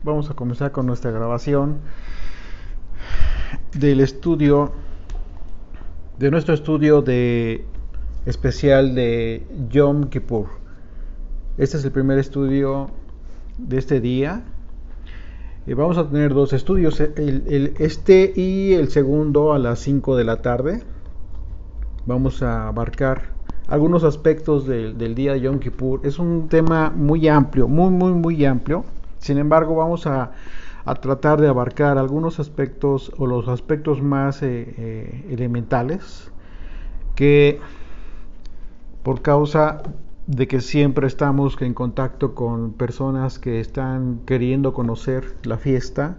Vamos a comenzar con nuestra grabación del estudio, de nuestro estudio de especial de Yom Kippur. Este es el primer estudio de este día. Vamos a tener dos estudios, este y el segundo a las 5 de la tarde. Vamos a abarcar algunos aspectos del día de Yom Kippur. Es un tema muy amplio, muy amplio. Sin embargo, vamos a tratar de abarcar algunos aspectos o los aspectos más elementales que por causa de que siempre estamos en contacto con personas que están queriendo conocer la fiesta,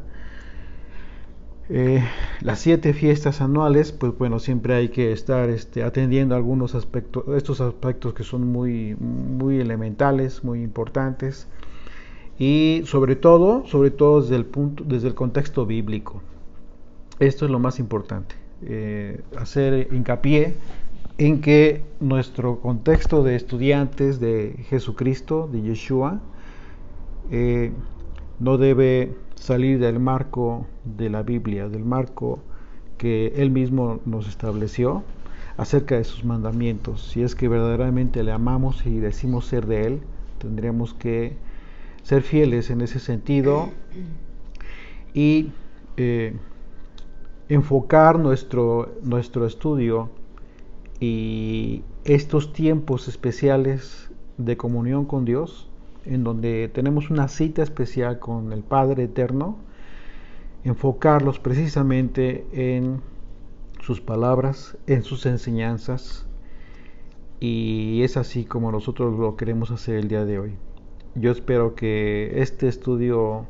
las 7 fiestas anuales, pues bueno, siempre hay que estar atendiendo algunos aspectos, estos aspectos que son muy elementales, muy importantes, y sobre todo desde el contexto bíblico. Esto es lo más importante, hacer hincapié en que nuestro contexto de estudiantes de Jesucristo, de Yeshua, no debe salir del marco de la Biblia, del marco que Él mismo nos estableció acerca de sus mandamientos. Si es que verdaderamente le amamos y decimos ser de Él, tendríamos que ser fieles en ese sentido y enfocar nuestro estudio y estos tiempos especiales de comunión con Dios, en donde tenemos una cita especial con el Padre Eterno, enfocarlos precisamente en sus palabras, en sus enseñanzas, y es así como nosotros lo queremos hacer el día de hoy. Yo espero que este estudio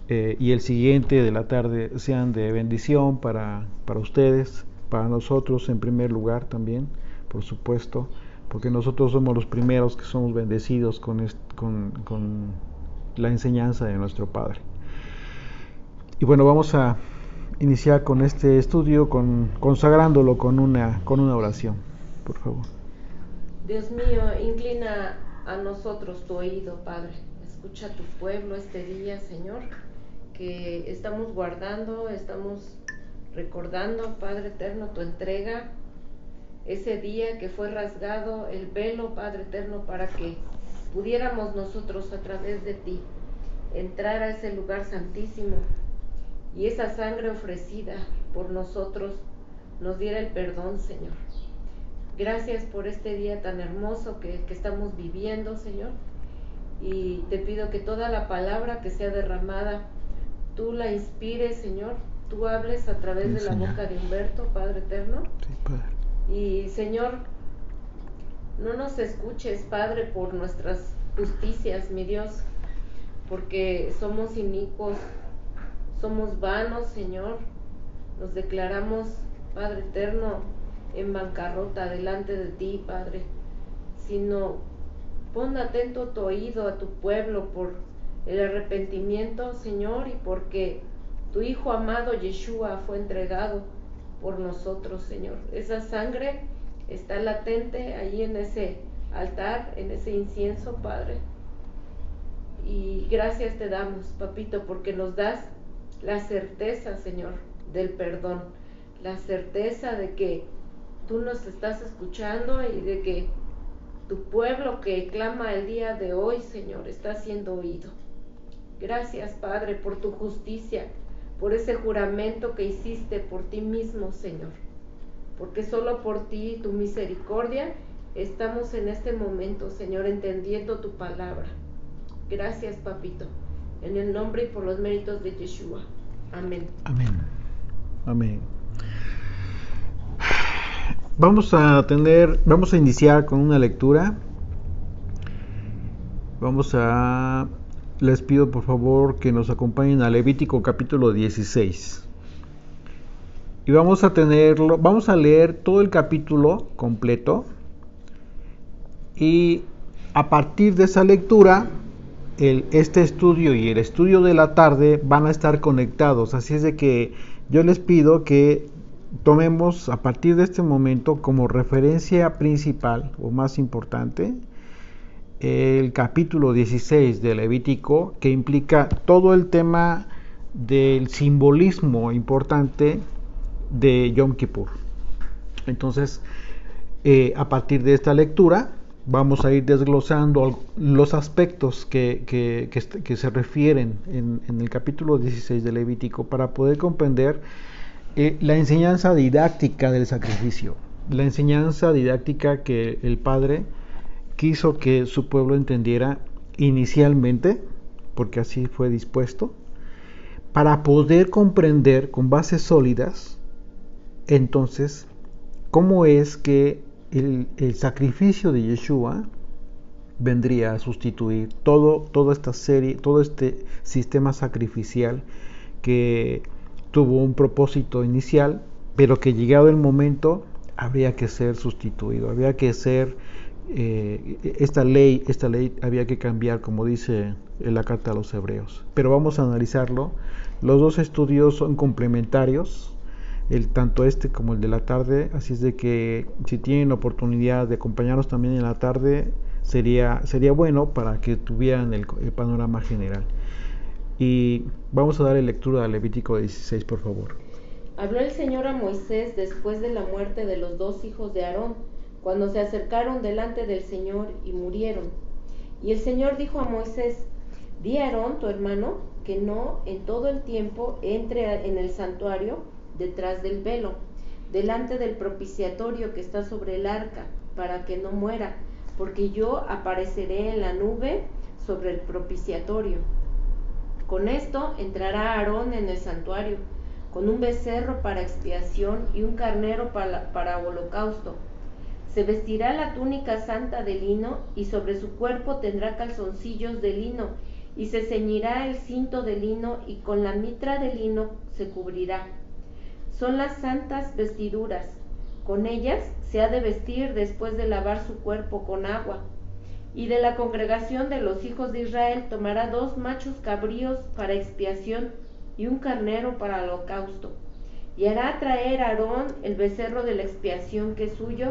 y el siguiente de la tarde sean de bendición para ustedes, para nosotros en primer lugar también, por supuesto, porque nosotros somos los primeros que somos bendecidos con la enseñanza de nuestro Padre. Y bueno, vamos a iniciar con este estudio, consagrándolo con una oración, por favor. Dios mío, inclina a nosotros tu oído, Padre. Escucha a tu pueblo este día, Señor, que estamos guardando, estamos recordando, Padre eterno, tu entrega, ese día que fue rasgado el velo, Padre eterno, para que pudiéramos nosotros a través de ti entrar a ese lugar santísimo y esa sangre ofrecida por nosotros nos diera el perdón, Señor. Gracias por este día tan hermoso que estamos viviendo, Señor, y te pido que toda la palabra que sea derramada, tú la inspires, Señor, tú hables a través de la boca de Humberto, Padre eterno. Sí, Padre. Y Señor, no nos escuches, Padre, por nuestras justicias, mi Dios, porque somos inicuos, somos vanos, Señor, nos declaramos, Padre eterno, en bancarrota delante de ti, Padre, sino pon atento tu oído a tu pueblo por el arrepentimiento, Señor, y porque tu Hijo amado Yeshua fue entregado por nosotros, Señor. Esa sangre está latente ahí en ese altar, en ese incienso, Padre. Y gracias te damos, Papito, porque nos das la certeza, Señor, del perdón, la certeza de que tú nos estás escuchando y de que tu pueblo que clama el día de hoy, Señor, está siendo oído. Gracias, Padre, por tu justicia, por ese juramento que hiciste por ti mismo, Señor, porque solo por ti y tu misericordia estamos en este momento, Señor, entendiendo tu palabra. Gracias, Papito, en el nombre y por los méritos de Yeshua. Amén. Amén. Amén. Vamos a iniciar con una lectura. Les pido por favor que nos acompañen a Levítico capítulo 16. Y vamos a leer todo el capítulo completo. Y a partir de esa lectura, este estudio y el estudio de la tarde van a estar conectados. Así es de que yo les pido que tomemos a partir de este momento como referencia principal o más importante el capítulo 16 de Levítico, que implica todo el tema del simbolismo importante de Yom Kippur. Entonces, a partir de esta lectura, vamos a ir desglosando los aspectos que se refieren en el capítulo 16 de Levítico para poder comprender la enseñanza didáctica del sacrificio, la enseñanza didáctica que el Padre quiso que su pueblo entendiera inicialmente, porque así fue dispuesto, para poder comprender con bases sólidas, entonces, cómo es que el sacrificio de Yeshua vendría a sustituir toda esta serie, todo este sistema sacrificial que tuvo un propósito inicial, pero que llegado el momento habría que ser sustituido, había que ser esta ley había que cambiar, como dice en la carta a los hebreos. Pero vamos a analizarlo. Los dos estudios son complementarios, tanto este como el de la tarde, así es de que si tienen oportunidad de acompañarnos también en la tarde, sería bueno para que tuvieran el panorama general. Y vamos a darle lectura al Levítico 16, por favor. Habló el Señor a Moisés después de la muerte de los dos hijos de Aarón, cuando se acercaron delante del Señor y murieron. Y el Señor dijo a Moisés: di a Aarón, tu hermano, que no en todo el tiempo entre en el santuario detrás del velo, delante del propiciatorio que está sobre el arca, para que no muera, porque yo apareceré en la nube sobre el propiciatorio. Con esto entrará Aarón en el santuario, con un becerro para expiación y un carnero para holocausto. Se vestirá la túnica santa de lino, y sobre su cuerpo tendrá calzoncillos de lino, y se ceñirá el cinto de lino, y con la mitra de lino se cubrirá. Son las santas vestiduras. Con ellas se ha de vestir después de lavar su cuerpo con agua. Y de la congregación de los hijos de Israel tomará 2 machos cabríos para expiación y un carnero para holocausto. Y hará traer a Aarón el becerro de la expiación que es suyo,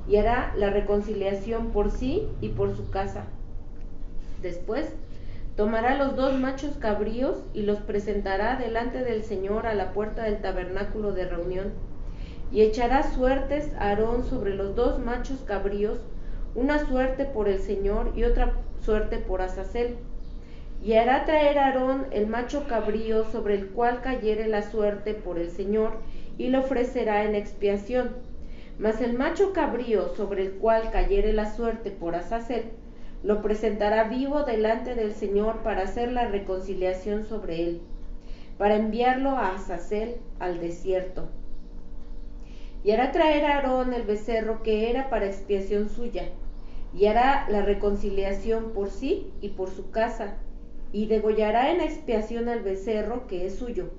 y hará la reconciliación por sí y por su casa. Después tomará los 2 machos cabríos y los presentará delante del Señor a la puerta del tabernáculo de reunión, y echará suertes a Aarón sobre los 2 machos cabríos, una suerte por el Señor y otra suerte por Azazel. Y hará traer a Aarón el macho cabrío sobre el cual cayere la suerte por el Señor, y lo ofrecerá en expiación. Mas el macho cabrío sobre el cual cayere la suerte por Azazel, lo presentará vivo delante del Señor para hacer la reconciliación sobre él, para enviarlo a Azazel al desierto. Y hará traer a Aarón el becerro que era para expiación suya, y hará la reconciliación por sí y por su casa, y degollará en expiación al becerro que es suyo.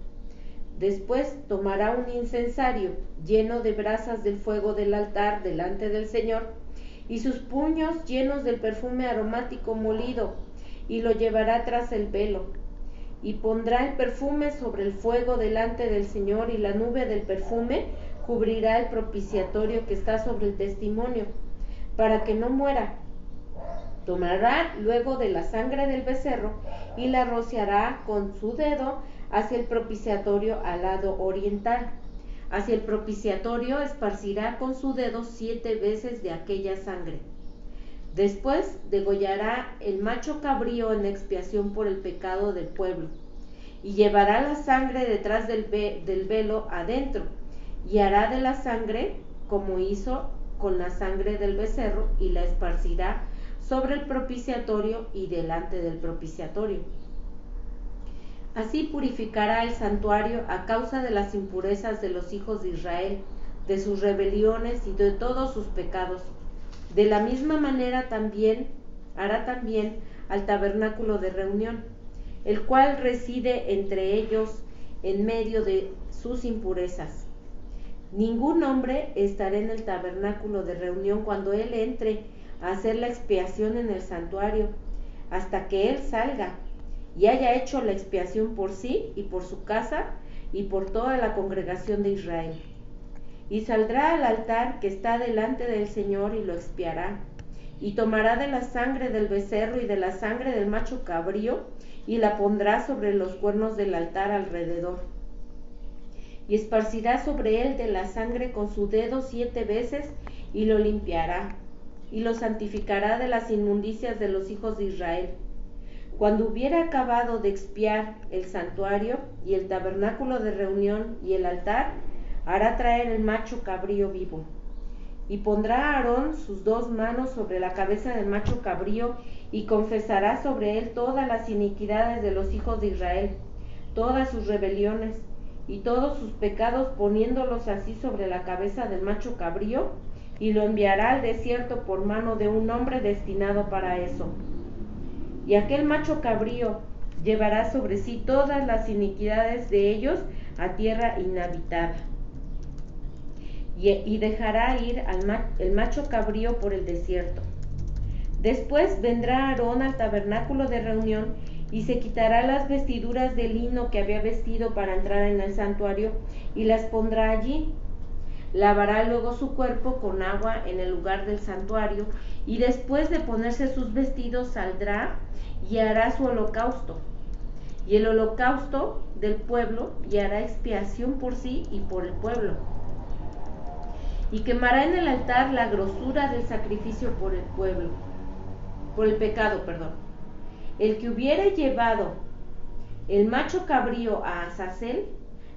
Después tomará un incensario lleno de brasas del fuego del altar delante del Señor, y sus puños llenos del perfume aromático molido, y lo llevará tras el velo. Y pondrá el perfume sobre el fuego delante del Señor, y la nube del perfume cubrirá el propiciatorio que está sobre el testimonio, para que no muera. Tomará luego de la sangre del becerro y la rociará con su dedo hacia el propiciatorio al lado oriental. Hacia el propiciatorio esparcirá con su dedo 7 veces de aquella sangre. Después degollará el macho cabrío en expiación por el pecado del pueblo, y llevará la sangre detrás del velo adentro, y hará de la sangre como hizo con la sangre del becerro, y la esparcirá sobre el propiciatorio y delante del propiciatorio. Así purificará el santuario a causa de las impurezas de los hijos de Israel, de sus rebeliones y de todos sus pecados. De la misma manera hará también al tabernáculo de reunión, el cual reside entre ellos en medio de sus impurezas. Ningún hombre estará en el tabernáculo de reunión cuando él entre a hacer la expiación en el santuario, hasta que él salga y haya hecho la expiación por sí y por su casa y por toda la congregación de Israel. Y saldrá al altar que está delante del Señor y lo expiará, y tomará de la sangre del becerro y de la sangre del macho cabrío, y la pondrá sobre los cuernos del altar alrededor. Y esparcirá sobre él de la sangre con su dedo 7 veces, y lo limpiará, y lo santificará de las inmundicias de los hijos de Israel. Cuando hubiera acabado de expiar el santuario, y el tabernáculo de reunión, y el altar, hará traer el macho cabrío vivo. Y pondrá Aarón sus 2 manos sobre la cabeza del macho cabrío, y confesará sobre él todas las iniquidades de los hijos de Israel, todas sus rebeliones y todos sus pecados, poniéndolos así sobre la cabeza del macho cabrío, y lo enviará al desierto por mano de un hombre destinado para eso. Y aquel macho cabrío llevará sobre sí todas las iniquidades de ellos a tierra inhabitada. Y dejará ir el macho cabrío por el desierto. Después vendrá Aarón al tabernáculo de reunión y se quitará las vestiduras de lino que había vestido para entrar en el santuario y las pondrá allí. Lavará luego su cuerpo con agua en el lugar del santuario, y después de ponerse sus vestidos saldrá y hará su holocausto y el holocausto del pueblo, y hará expiación por sí y por el pueblo. Y quemará en el altar la grosura del sacrificio por el pecado. El que hubiere llevado el macho cabrío a Azazel,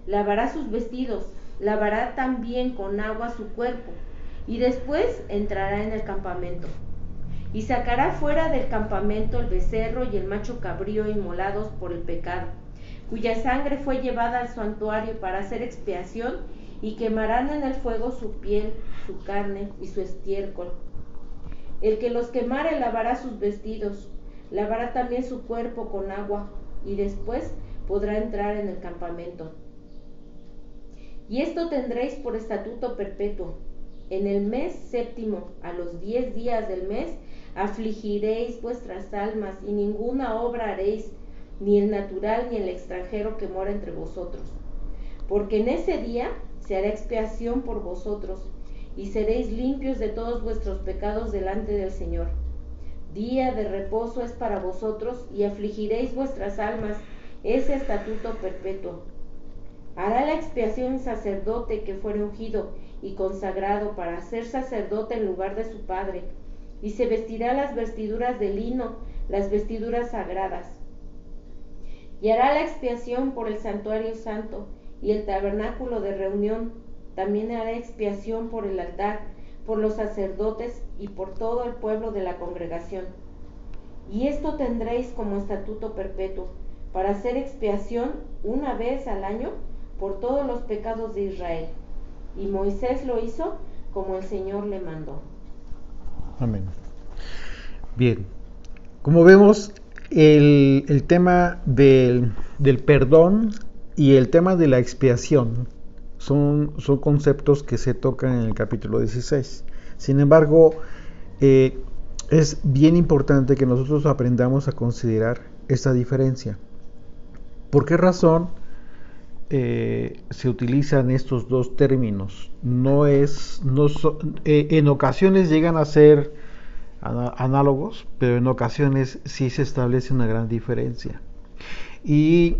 lavará sus vestidos, lavará también con agua su cuerpo, y después entrará en el campamento. Y sacará fuera del campamento el becerro y el macho cabrío inmolados por el pecado, cuya sangre fue llevada al santuario para hacer expiación, y quemarán en el fuego su piel, su carne y su estiércol. El que los quemare lavará sus vestidos, lavará también su cuerpo con agua, y después podrá entrar en el campamento. Y esto tendréis por estatuto perpetuo. En el mes 7, a los 10 días del mes, afligiréis vuestras almas, y ninguna obra haréis, ni el natural ni el extranjero que mora entre vosotros. Porque en ese día se hará expiación por vosotros, y seréis limpios de todos vuestros pecados delante del Señor. Día de reposo es para vosotros, y afligiréis vuestras almas, es estatuto perpetuo. Hará la expiación el sacerdote que fuere ungido y consagrado para ser sacerdote en lugar de su padre, y se vestirá las vestiduras de lino, las vestiduras sagradas. Y hará la expiación por el santuario santo y el tabernáculo de reunión. También hará expiación por el altar, por los sacerdotes y por todo el pueblo de la congregación. Y esto tendréis como estatuto perpetuo, para hacer expiación una vez al año por todos los pecados de Israel. Y Moisés lo hizo como el Señor le mandó. Amén. Bien, como vemos, el tema del perdón y el tema de la expiación son conceptos que se tocan en el capítulo 16. Sin embargo, es bien importante que nosotros aprendamos a considerar esta diferencia. ¿Por qué razón se utilizan estos dos términos? En ocasiones llegan a ser análogos, pero en ocasiones sí se establece una gran diferencia. Y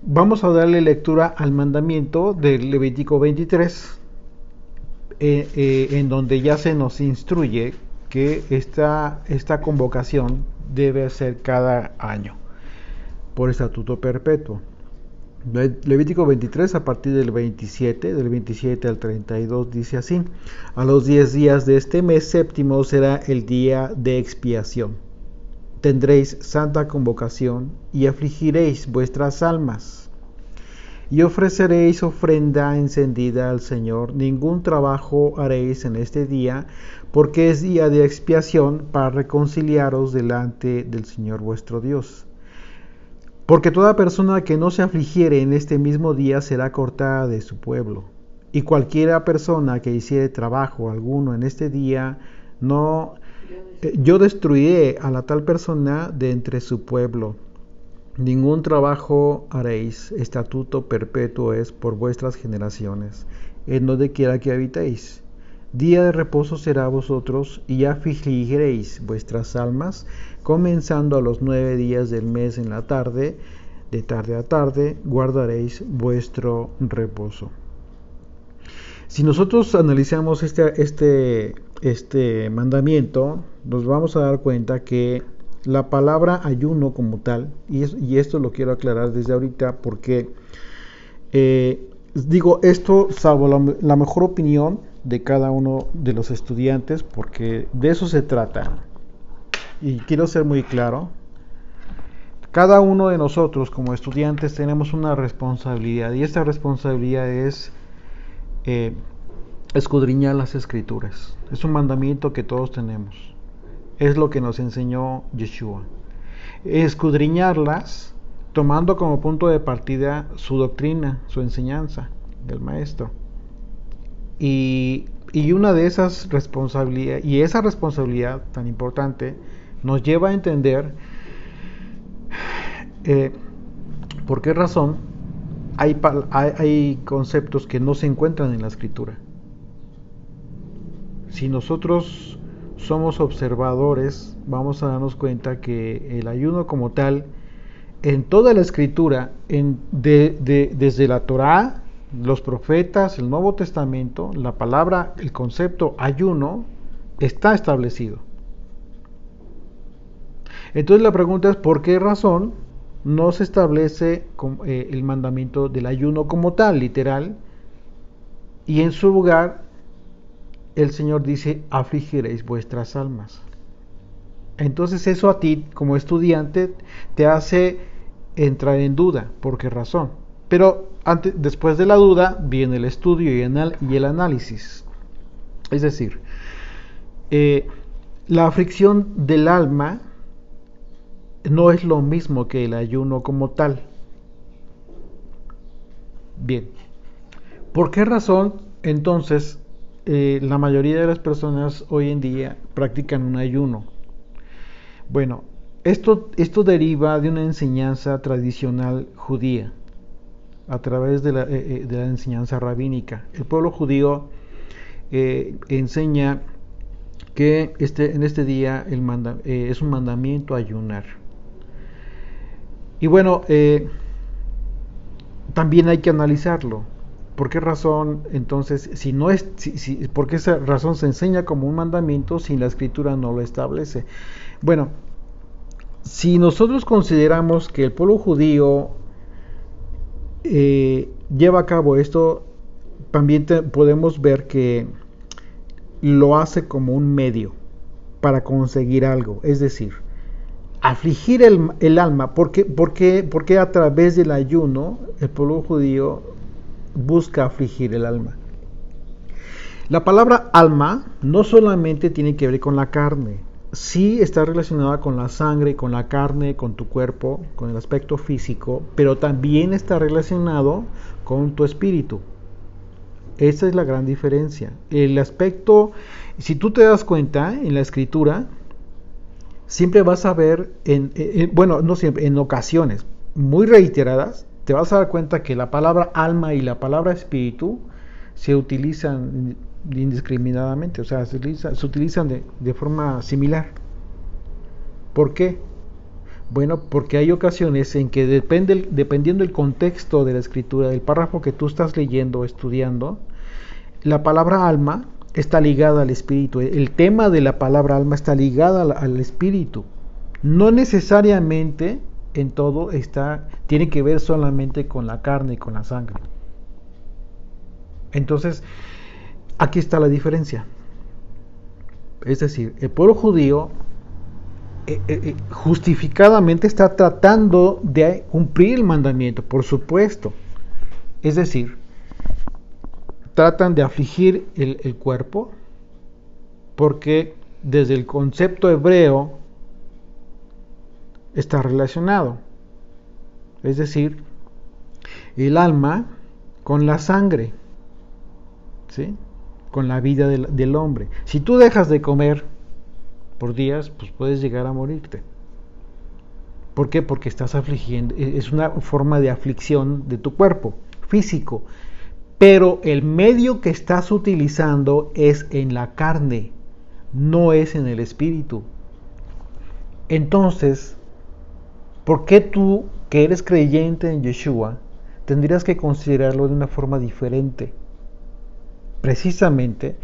vamos a darle lectura al mandamiento del Levítico 23, en donde ya se nos instruye que esta convocación debe ser cada año por estatuto perpetuo. Levítico 23, a partir del 27 al 32, dice así: a los 10 días de este mes 7 será el día de expiación. Tendréis santa convocación y afligiréis vuestras almas. Y ofreceréis ofrenda encendida al Señor. Ningún trabajo haréis en este día, porque es día de expiación para reconciliaros delante del Señor vuestro Dios. Porque toda persona que no se afligiere en este mismo día será cortada de su pueblo. Y cualquiera persona que hiciere trabajo alguno en este día, yo destruiré a la tal persona de entre su pueblo. Ningún trabajo haréis, estatuto perpetuo es por vuestras generaciones, en donde quiera que habitéis. Día de reposo será a vosotros, y afligiréis vuestras almas, comenzando a los 9 días del mes en la tarde, de tarde a tarde, guardaréis vuestro reposo. Si nosotros analizamos este mandamiento, nos vamos a dar cuenta que la palabra ayuno como tal, y esto lo quiero aclarar desde ahorita porque digo esto salvo la mejor opinión de cada uno de los estudiantes, porque de eso se trata. Y quiero ser muy claro, cada uno de nosotros como estudiantes tenemos una responsabilidad, y esta responsabilidad es escudriñar las escrituras. Es un mandamiento que todos tenemos. Es lo que nos enseñó Yeshua. Escudriñarlas tomando como punto de partida su doctrina, su enseñanza del maestro. Y una de esas responsabilidades, y esa responsabilidad tan importante, nos lleva a entender por qué razón hay conceptos que no se encuentran en la escritura. Si nosotros somos observadores, vamos a darnos cuenta que el ayuno como tal, en toda la escritura, desde la Torá, los profetas, el Nuevo Testamento, la palabra, el concepto ayuno está establecido. Entonces la pregunta es, ¿por qué razón no se establece el mandamiento del ayuno como tal, literal? Y en su lugar, el Señor dice, afligiréis vuestras almas. Entonces eso a ti, como estudiante, te hace entrar en duda. ¿Por qué razón? Pero después de la duda viene el estudio y el análisis. Es decir, la aflicción del alma no es lo mismo que el ayuno como tal. Bien, ¿por qué razón entonces la mayoría de las personas hoy en día practican un ayuno? Bueno, esto deriva de una enseñanza tradicional judía, a través de la enseñanza rabínica. El pueblo judío enseña que en este día es un mandamiento ayunar. Y bueno, también hay que analizarlo. ¿Por qué razón entonces, por qué esa razón se enseña como un mandamiento si la escritura no lo establece? Bueno, si nosotros consideramos que el pueblo judío lleva a cabo esto, también podemos ver que lo hace como un medio para conseguir algo, es decir, afligir el alma. Porque a través del ayuno el pueblo judío busca afligir el alma. La palabra alma no solamente tiene que ver con la carne, sí está relacionada con la sangre, con la carne, con tu cuerpo, con el aspecto físico, pero también está relacionado con tu espíritu. Esa es la gran diferencia. El aspecto, si tú te das cuenta en la escritura, siempre vas a ver, bueno, no siempre, en ocasiones muy reiteradas, te vas a dar cuenta que la palabra alma y la palabra espíritu se utilizan indiscriminadamente, o sea, se utilizan de forma similar. ¿Por qué? Bueno, porque hay ocasiones en que dependiendo del contexto de la escritura, del párrafo que tú estás leyendo o estudiando, la palabra alma está ligada al espíritu. El tema de la palabra alma está ligada al espíritu. No necesariamente en todo tiene que ver solamente con la carne y con la sangre. Entonces, aquí está la diferencia. Es decir, el pueblo judío justificadamente está tratando de cumplir el mandamiento, por supuesto. Es decir, tratan de afligir el cuerpo, porque desde el concepto hebreo está relacionado. Es decir, el alma con la sangre, ¿sí? Con la vida del hombre. Si tú dejas de comer por días, pues puedes llegar a morirte. ¿Por qué? Porque estás afligiendo, es una forma de aflicción de tu cuerpo físico. pero el medio que estás utilizando es en la carne, no es en el espíritu. Entonces, ¿por qué tú, que eres creyente en Yeshua, tendrías que considerarlo de una forma diferente? Precisamente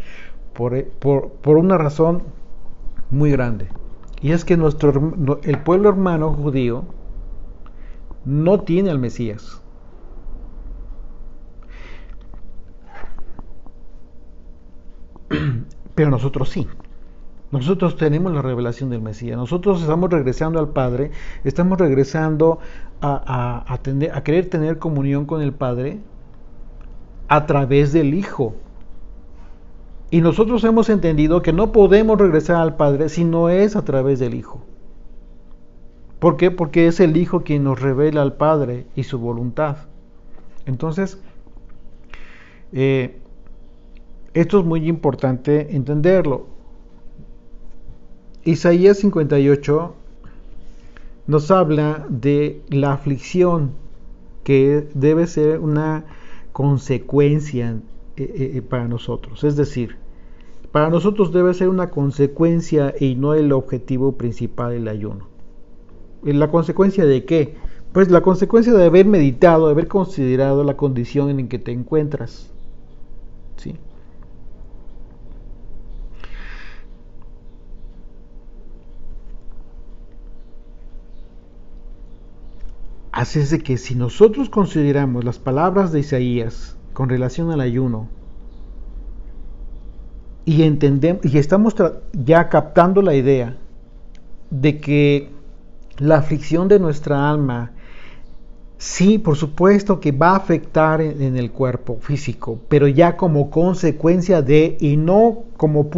por una razón muy grande. Y es que el pueblo hermano judío no tiene al Mesías. Pero nosotros sí. Nosotros tenemos la revelación del Mesías. Nosotros estamos regresando al Padre. Estamos regresando a querer tener comunión con el Padre a través del Hijo. Y nosotros hemos entendido que no podemos regresar al Padre si no es a través del Hijo. ¿Por qué? Porque es el Hijo quien nos revela al Padre y su voluntad. Entonces, esto es muy importante entenderlo. Isaías 58 nos habla de la aflicción que debe ser una consecuencia para nosotros. Es decir, para nosotros debe ser una consecuencia y no el objetivo principal del ayuno. ¿La consecuencia de qué? Pues la consecuencia de haber meditado, de haber considerado la condición en que te encuentras. ¿Sí? Así es de que si nosotros consideramos las palabras de Isaías con relación al ayuno y entendemos y estamos ya captando la idea de que la aflicción de nuestra alma sí, por supuesto que va a afectar en el cuerpo físico, pero ya como consecuencia de y no como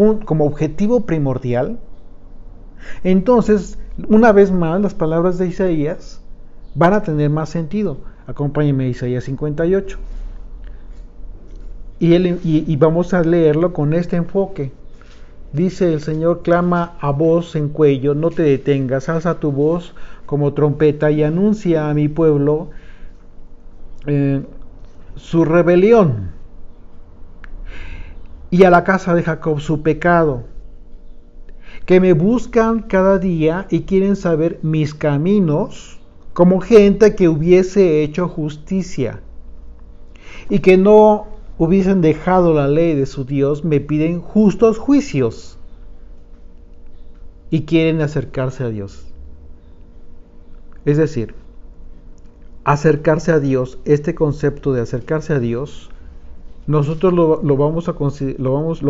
objetivo primordial. Entonces, una vez más, las palabras de Isaías van a tener más sentido. Acompáñenme a Isaías 58. Y vamos a leerlo con este enfoque. Dice: el Señor clama a voz en cuello, no te detengas, alza tu voz como trompeta y anuncia a mi pueblo su rebelión y a la casa de Jacob su pecado, que me buscan cada día y quieren saber mis caminos, como gente que hubiese hecho justicia y que no hubiesen dejado la ley de su Dios, me piden justos juicios y quieren acercarse a Dios. Es decir, acercarse a Dios, este concepto de acercarse a Dios, nosotros lo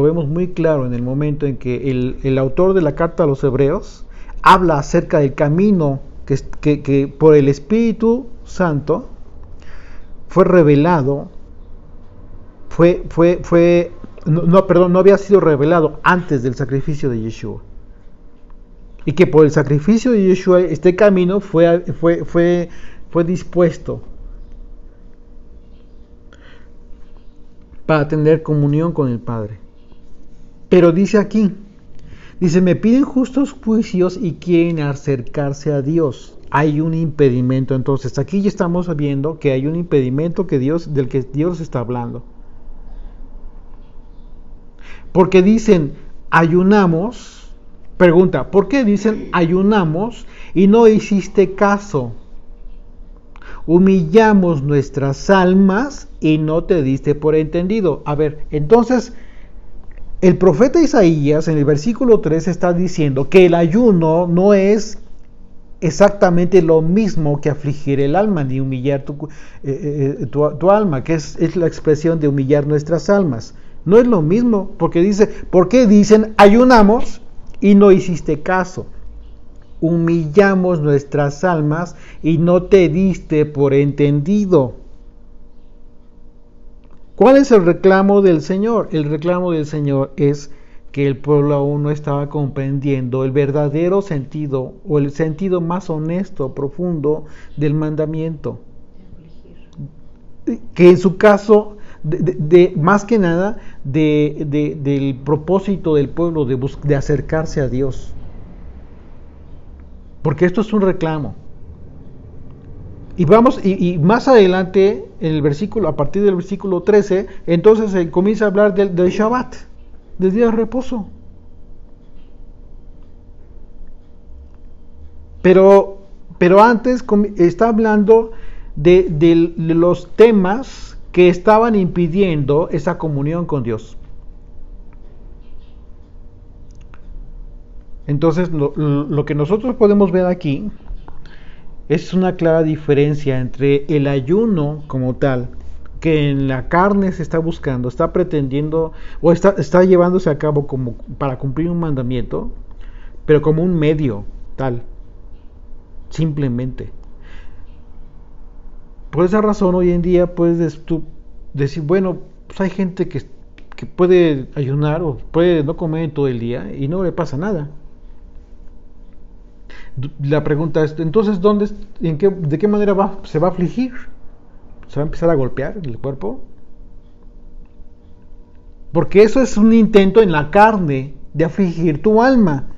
vemos muy claro en el momento en que el autor de la carta a los Hebreos habla acerca del camino que por el Espíritu Santo fue revelado, no había sido revelado antes del sacrificio de Yeshua. Y que por el sacrificio de Yeshua este camino fue dispuesto para tener comunión con el Padre. Pero dice aquí, me piden justos juicios y quieren acercarse a Dios. Hay un impedimento. Entonces aquí ya estamos viendo que hay un impedimento del que Dios está hablando. Porque dicen, ayunamos. Pregunta, ¿por qué dicen ayunamos y no hiciste caso? Humillamos nuestras almas y no te diste por entendido. A ver, entonces, el profeta Isaías en el versículo 3 está diciendo que el ayuno no es exactamente lo mismo que afligir el alma, ni humillar tu alma, que es la expresión de humillar nuestras almas. No es lo mismo, porque dice, ¿por qué dicen ayunamos y no hiciste caso? Humillamos nuestras almas y no te diste por entendido. ¿Cuál es el reclamo del Señor? El reclamo del Señor es que el pueblo aún no estaba comprendiendo el verdadero sentido o el sentido más honesto, profundo del mandamiento. Que en su caso, más que nada, del propósito del pueblo de acercarse a Dios. Porque esto es un reclamo. Y más adelante, en el versículo, a partir del versículo 13, entonces se comienza a hablar del Shabbat, del día de reposo. Pero antes está hablando de los temas que estaban impidiendo esa comunión con Dios. Entonces, lo que nosotros podemos ver aquí es una clara diferencia entre el ayuno como tal, que en la carne se está buscando, está pretendiendo o está llevándose a cabo como para cumplir un mandamiento, pero como un medio tal, simplemente. Por esa razón hoy en día puedes tú decir, bueno, pues hay gente que puede ayunar o puede no comer todo el día y no le pasa nada. La pregunta es, entonces, ¿de qué manera se va a afligir? ¿Se va a empezar a golpear el cuerpo? Porque eso es un intento en la carne de afligir tu alma,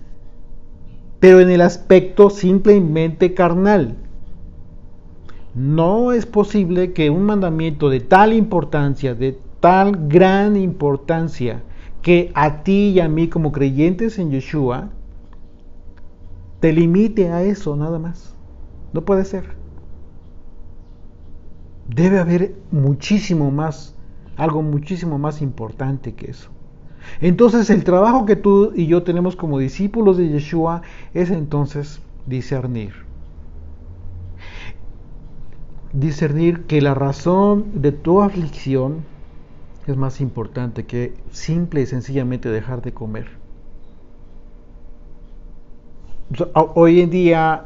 pero en el aspecto simplemente carnal. No es posible que un mandamiento de tal importancia, de tal gran importancia, que a ti y a mí como creyentes en Yeshua, te limite a eso nada más. No puede ser. Debe haber muchísimo más, algo muchísimo más importante que eso. Entonces el trabajo que tú y yo tenemos como discípulos de Yeshua es entonces discernir que la razón de tu aflicción es más importante que simple y sencillamente dejar de comer. Hoy en día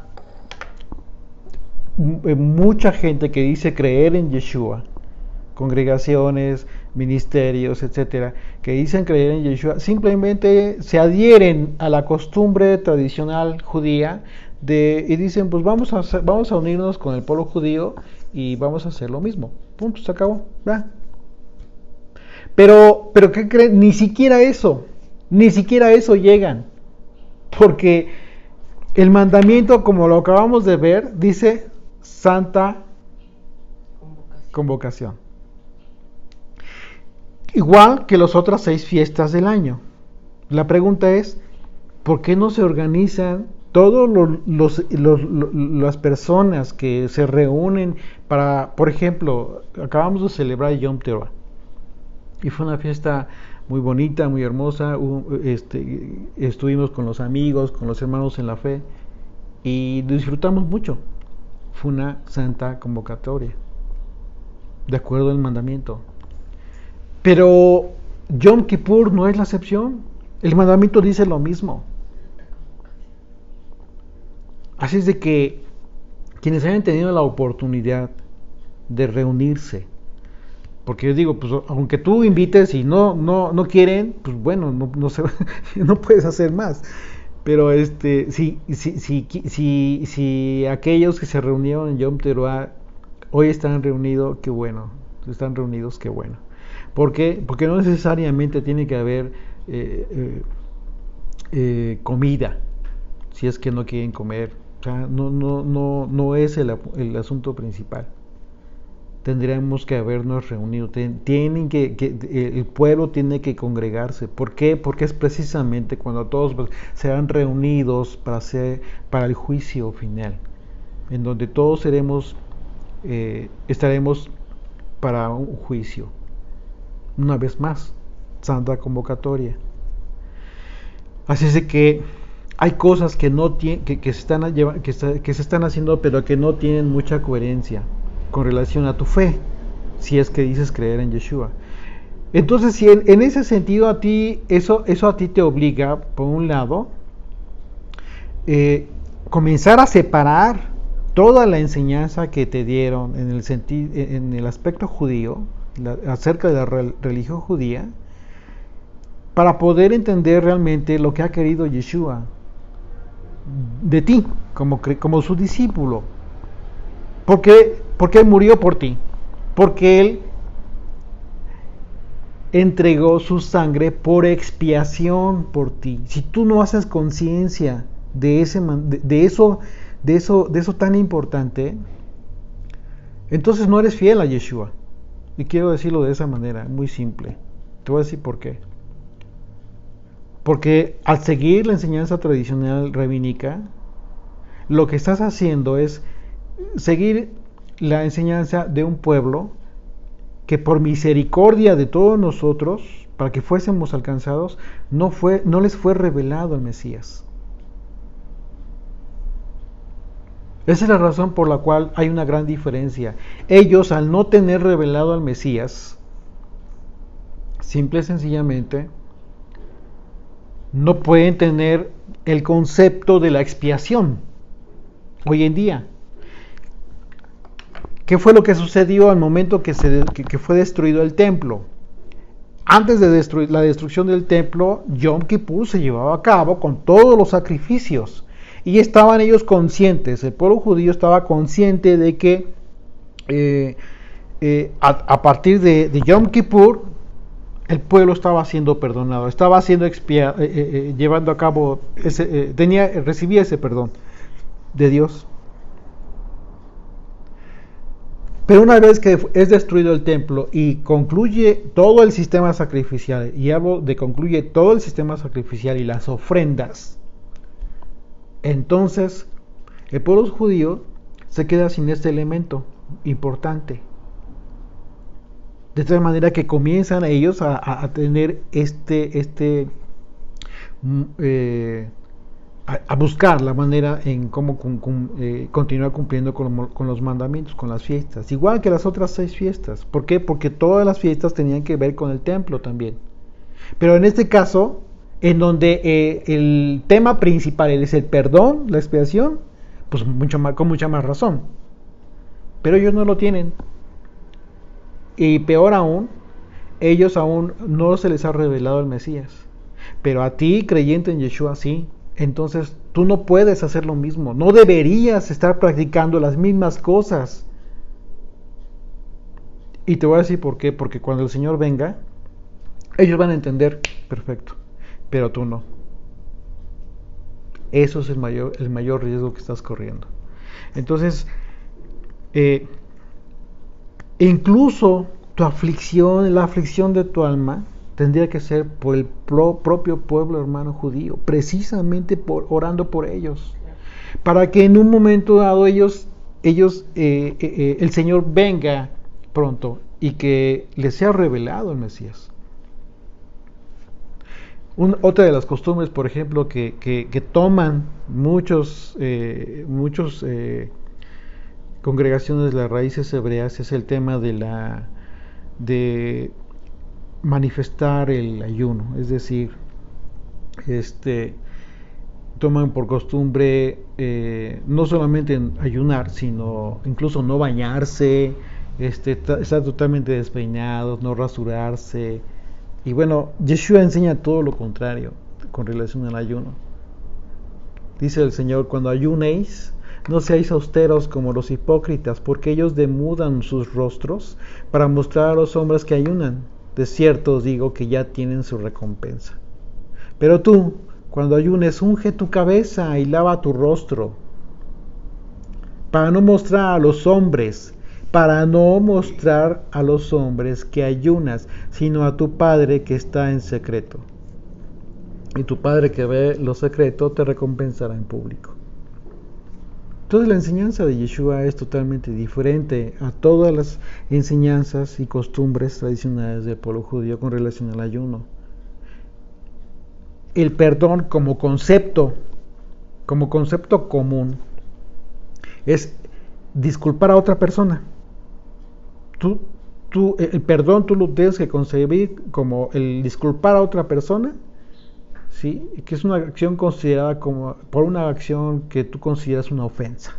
mucha gente que dice creer en Yeshua, congregaciones, ministerios, etcétera, que dicen creer en Yeshua, simplemente se adhieren a la costumbre tradicional judía y dicen, pues vamos a unirnos con el pueblo judío y vamos a hacer lo mismo. Punto, se acabó. ¿Verdad? Pero ¿qué creen? Ni siquiera eso llegan, porque el mandamiento, como lo acabamos de ver, dice santa convocación. Igual que las otras 6 fiestas del año. La pregunta es, ¿por qué no se organizan todas las personas que se reúnen para, por ejemplo, acabamos de celebrar Yom Teruah y fue una fiesta muy bonita, muy hermosa, estuvimos con los amigos, con los hermanos en la fe y disfrutamos mucho. Fue una santa convocatoria, de acuerdo al mandamiento. Pero Yom Kippur no es la excepción. El mandamiento dice lo mismo. Así es de que quienes hayan tenido la oportunidad de reunirse, porque yo digo, pues aunque tú invites y no quieren, pues bueno, no puedes hacer más. Pero si aquellos que se reunieron en Yom Teruah hoy están reunidos, qué bueno. ¿Por qué? Porque no necesariamente tiene que haber comida, si es que no quieren comer. O sea, no es el asunto principal. Tendríamos que habernos reunido. El pueblo tiene que congregarse. ¿Por qué? Porque es precisamente cuando todos serán reunidos para el juicio final, en donde todos estaremos para un juicio. Una vez más, santa convocatoria. Así es de que hay cosas que se están haciendo, pero que no tienen mucha coherencia con relación a tu fe, si es que dices creer en Yeshua. Entonces, si en ese sentido a ti eso a ti te obliga, por un lado, comenzar a separar toda la enseñanza que te dieron en el aspecto judío, acerca de la religión judía, para poder entender realmente lo que ha querido Yeshua de ti como su discípulo. Porque Él murió por ti, porque Él entregó su sangre por expiación por ti. Si tú no haces conciencia de eso tan importante, entonces no eres fiel a Yeshua. Y quiero decirlo de esa manera, muy simple. Te voy a decir por qué. Porque al seguir la enseñanza tradicional rabínica, lo que estás haciendo es seguir la enseñanza de un pueblo que por misericordia de todos nosotros, para que fuésemos alcanzados, no les fue revelado el Mesías. Esa es la razón por la cual hay una gran diferencia. Ellos, al no tener revelado al Mesías, simple y sencillamente, no pueden tener el concepto de la expiación. Hoy en día, ¿qué fue lo que sucedió al momento que fue destruido el templo? Antes de la destrucción del templo, Yom Kippur se llevaba a cabo con todos los sacrificios. Y estaban ellos conscientes, el pueblo judío estaba consciente de que a partir de Yom Kippur, el pueblo estaba siendo perdonado, estaba siendo llevando a cabo, recibía ese perdón de Dios. Pero una vez que es destruido el templo y concluye todo el sistema sacrificial, y hablo de concluye todo el sistema sacrificial y las ofrendas, entonces el pueblo judío se queda sin este elemento importante. De tal manera que comienzan ellos a tener a buscar la manera en cómo continuar cumpliendo con los mandamientos, con las fiestas, igual que las otras 6 fiestas. ¿Por qué? Porque todas las fiestas tenían que ver con el templo también. Pero en este caso, en donde el tema principal es el perdón, la expiación, pues con mucha más razón. Pero ellos no lo tienen. Y peor aún, ellos aún no se les ha revelado el Mesías. Pero a ti, creyente en Yeshua, sí. Entonces tú no puedes hacer lo mismo. No deberías estar practicando las mismas cosas. Y te voy a decir por qué. Porque cuando el Señor venga, ellos van a entender perfecto. Pero tú no. Eso es el mayor riesgo que estás corriendo. Entonces, incluso tu aflicción, la aflicción de tu alma, tendría que ser por el propio pueblo hermano judío, precisamente orando por ellos, para que en un momento dado el Señor venga pronto y que les sea revelado el Mesías. Otra de las costumbres, por ejemplo, que toman muchos congregaciones de las raíces hebreas es el tema de manifestar el ayuno, es decir, toman por costumbre no solamente ayunar, sino incluso no bañarse, estar totalmente despeinados, no rasurarse. Y bueno, Yeshua enseña todo lo contrario con relación al ayuno. Dice el Señor: cuando ayunéis, no seáis austeros como los hipócritas, porque ellos demudan sus rostros para mostrar a los hombres que ayunan. De cierto os digo que ya tienen su recompensa. Pero tú, cuando ayunes, unge tu cabeza y lava tu rostro, para no mostrar a los hombres que ayunas, sino a tu Padre que está en secreto. Y tu Padre que ve lo secreto te recompensará en público. Entonces la enseñanza de Yeshua es totalmente diferente a todas las enseñanzas y costumbres tradicionales del pueblo judío con relación al ayuno. El perdón como concepto común es disculpar a otra persona. El perdón tú lo tienes que concebir como el disculpar a otra persona, ¿sí? Que es una acción considerada como por una acción que tú consideras una ofensa,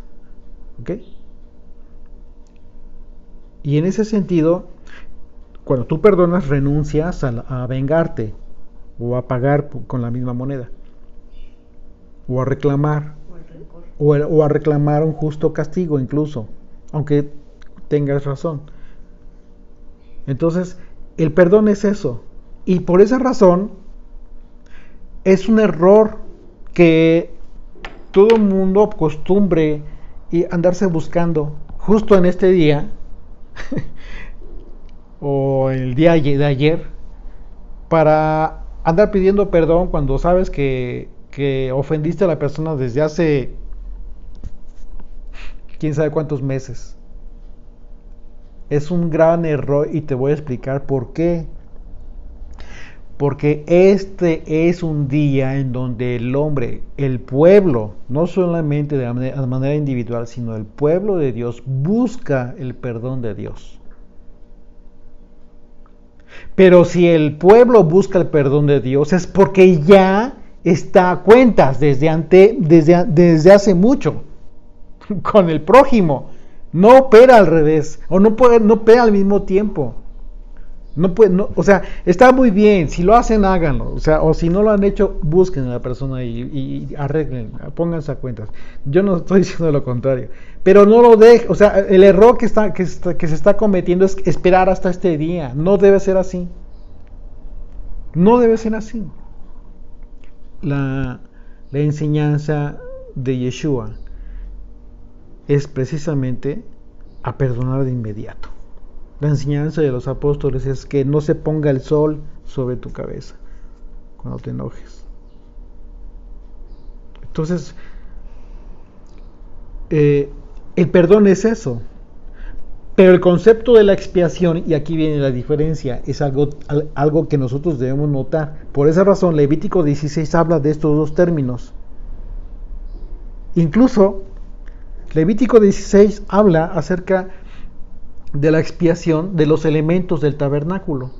¿ok? Y en ese sentido, cuando tú perdonas, renuncias a vengarte o a pagar con la misma moneda o a reclamar o a reclamar un justo castigo incluso, aunque tengas razón. Entonces, el perdón es eso, y por esa razón es un error que todo el mundo acostumbre y andarse buscando justo en este día o el día de ayer para andar pidiendo perdón cuando sabes que ofendiste a la persona desde hace quién sabe cuántos meses. Es un gran error y te voy a explicar por qué. Porque este es un día en donde el hombre, el pueblo, no solamente de manera individual, sino el pueblo de Dios busca el perdón de Dios. Pero si el pueblo busca el perdón de Dios es porque ya está a cuentas desde hace mucho con el prójimo. No opera al revés, o no opera al mismo tiempo. O sea, está muy bien, si lo hacen, háganlo, o si no lo han hecho, busquen a la persona y arreglen, pónganse a cuentas. Yo no estoy diciendo lo contrario, pero no lo dejen, o sea, el error que se está cometiendo es esperar hasta este día. No debe ser así. No debe ser así. La enseñanza de Yeshua es precisamente a perdonar de inmediato. La enseñanza de los apóstoles es que no se ponga el sol sobre tu cabeza cuando te enojes. Entonces, el perdón es eso. Pero el concepto de la expiación, y aquí viene la diferencia, es algo que nosotros debemos notar. Por esa razón, Levítico 16 habla de estos dos términos. Incluso, Levítico 16 habla acerca de la expiación de los elementos del tabernáculo.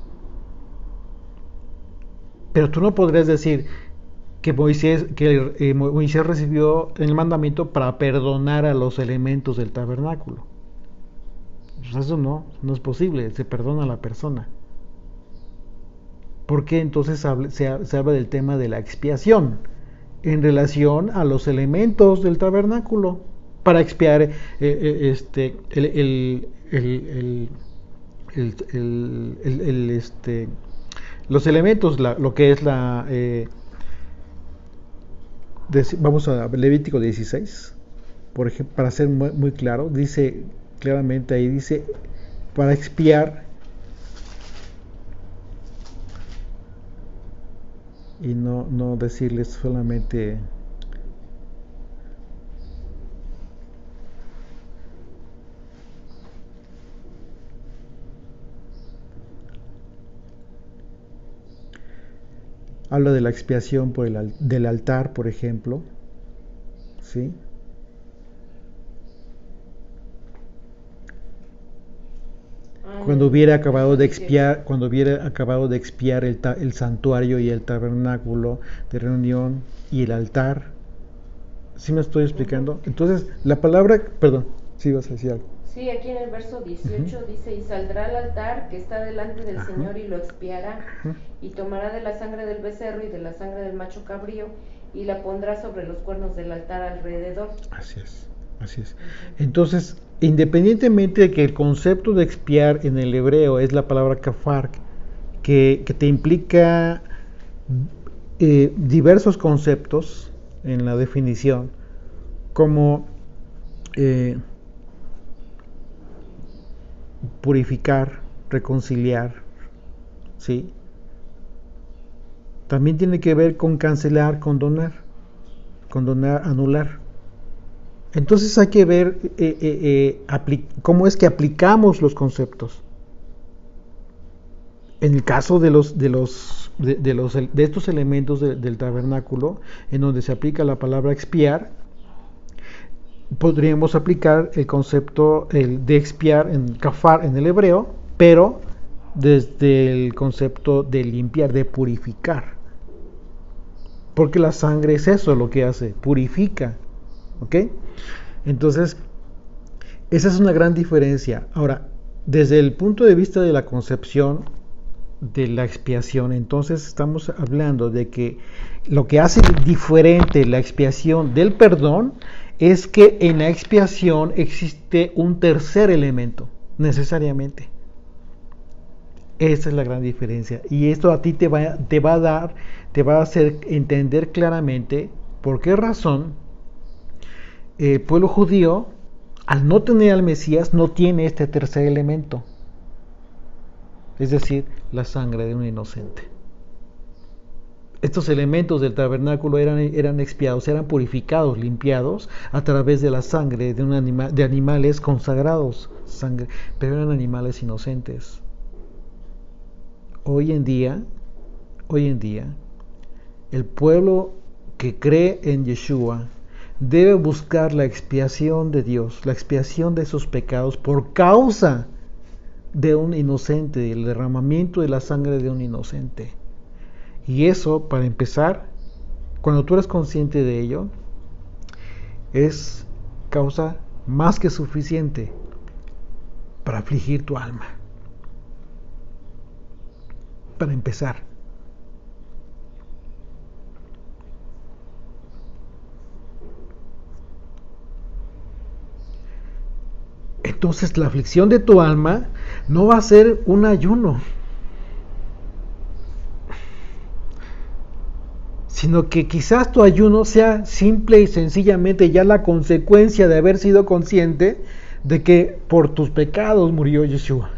Pero tú no podrías decir que Moisés recibió el mandamiento para perdonar a los elementos del tabernáculo. Pues eso no es posible, se perdona a la persona. ¿Por qué entonces se habla del tema de la expiación en relación a los elementos del tabernáculo para expiar los elementos, lo que es vamos a Levítico 16, por ejemplo, para ser muy, muy claro, dice claramente ahí, dice, para expiar y no decirles solamente habla de la expiación del altar, por ejemplo, ¿sí? Cuando hubiera acabado de expiar el santuario y el tabernáculo de reunión y el altar. ¿Sí me estoy explicando? Entonces, la palabra, perdón, sí vas a decir algo. Sí, aquí en el verso 18 dice, y saldrá al altar que está delante del Señor y lo expiará, y tomará de la sangre del becerro y de la sangre del macho cabrío, y la pondrá sobre los cuernos del altar alrededor. Así es. Entonces, independientemente de que el concepto de expiar en el hebreo es la palabra kafar, que te implica diversos conceptos en la definición, como purificar, reconciliar, ¿sí? También tiene que ver con cancelar, condonar, anular. Entonces hay que ver cómo es que aplicamos los conceptos. En el caso de estos elementos del tabernáculo, en donde se aplica la palabra expiar, podríamos aplicar el concepto de expiar en kafar en el hebreo, pero desde el concepto de limpiar, de purificar. Porque la sangre es eso lo que hace, purifica. ¿Ok? Entonces, esa es una gran diferencia. Ahora, desde el punto de vista de la concepción de la expiación, entonces estamos hablando de que lo que hace diferente la expiación del perdón es que en la expiación existe un tercer elemento, necesariamente. Esa es la gran diferencia. Y esto a ti te va a hacer entender claramente por qué razón el pueblo judío al no tener al Mesías, no tiene este tercer elemento, es decir, la sangre de un inocente. Estos elementos del tabernáculo eran expiados, eran purificados, limpiados a través de la sangre de animales consagrados, pero eran animales inocentes. Hoy en día, el pueblo que cree en Yeshua debe buscar la expiación de Dios, la expiación de sus pecados por causa de un inocente, el derramamiento de la sangre de un inocente. Y eso, para empezar, cuando tú eres consciente de ello, es causa más que suficiente para afligir tu alma. Para empezar. Entonces la aflicción de tu alma no va a ser un ayuno, sino que quizás tu ayuno sea simple y sencillamente ya la consecuencia de haber sido consciente de que por tus pecados murió Yeshua.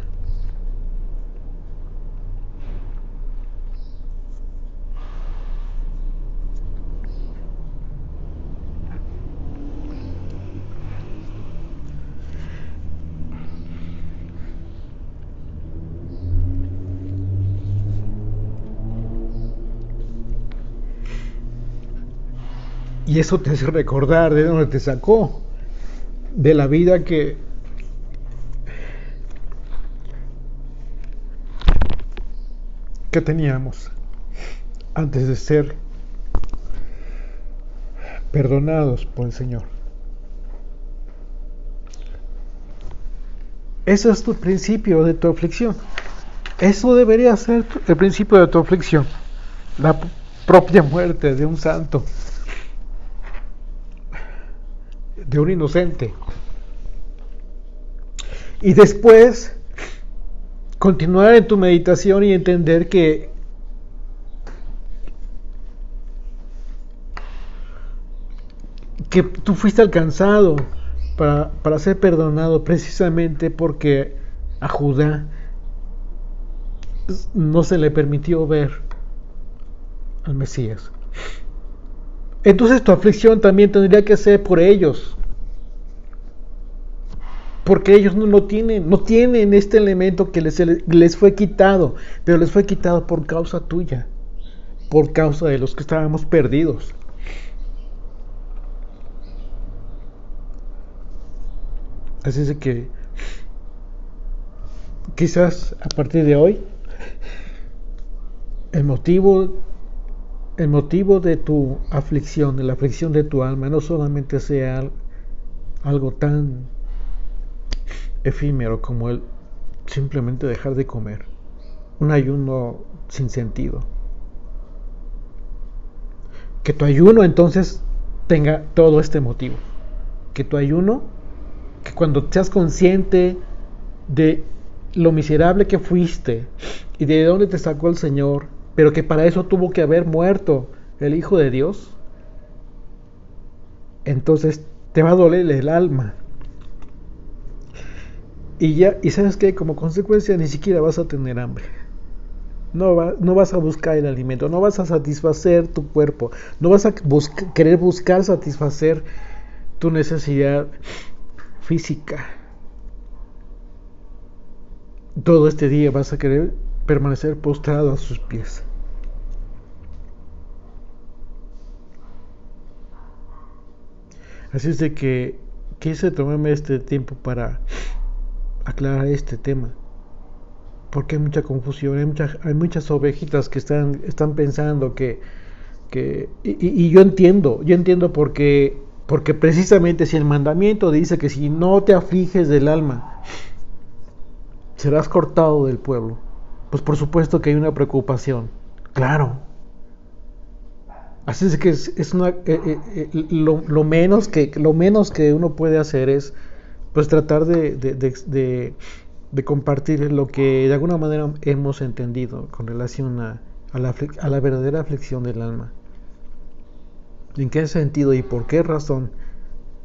Y eso te hace recordar de dónde te sacó, de la vida que teníamos antes de ser perdonados por el Señor. Ese es tu principio de tu aflicción. Eso debería ser el principio de tu aflicción. La propia muerte de un santo, de un inocente. Y después continuar en tu meditación y entender que tú fuiste alcanzado para ser perdonado precisamente porque a Judá no se le permitió ver al Mesías. Entonces tu aflicción también tendría que ser por ellos, porque ellos no tienen este elemento que les fue quitado, pero les fue quitado por causa tuya, por causa de los que estábamos perdidos. Así es que quizás a partir de hoy el motivo de tu aflicción, de la aflicción de tu alma, no solamente sea algo tan efímero como el simplemente dejar de comer, un ayuno sin sentido. Que tu ayuno entonces tenga todo este motivo. Que tu ayuno, que cuando seas consciente de lo miserable que fuiste y de dónde te sacó el Señor, pero que para eso tuvo que haber muerto el Hijo de Dios, entonces te va a doler el alma. Y sabes que como consecuencia ni siquiera vas a tener hambre. No vas a buscar el alimento, no vas a satisfacer tu cuerpo, no vas a querer buscar satisfacer tu necesidad física. Todo este día vas a querer permanecer postrado a sus pies. Así es de que quise tomarme este tiempo para aclarar este tema, porque hay mucha confusión, hay muchas ovejitas que están pensando y yo entiendo porque precisamente si el mandamiento dice que si no te afliges del alma serás cortado del pueblo, pues por supuesto que hay una preocupación, claro. Así es que lo menos que uno puede hacer es pues tratar de compartir lo que de alguna manera hemos entendido con relación a la verdadera aflicción del alma. ¿En qué sentido y por qué razón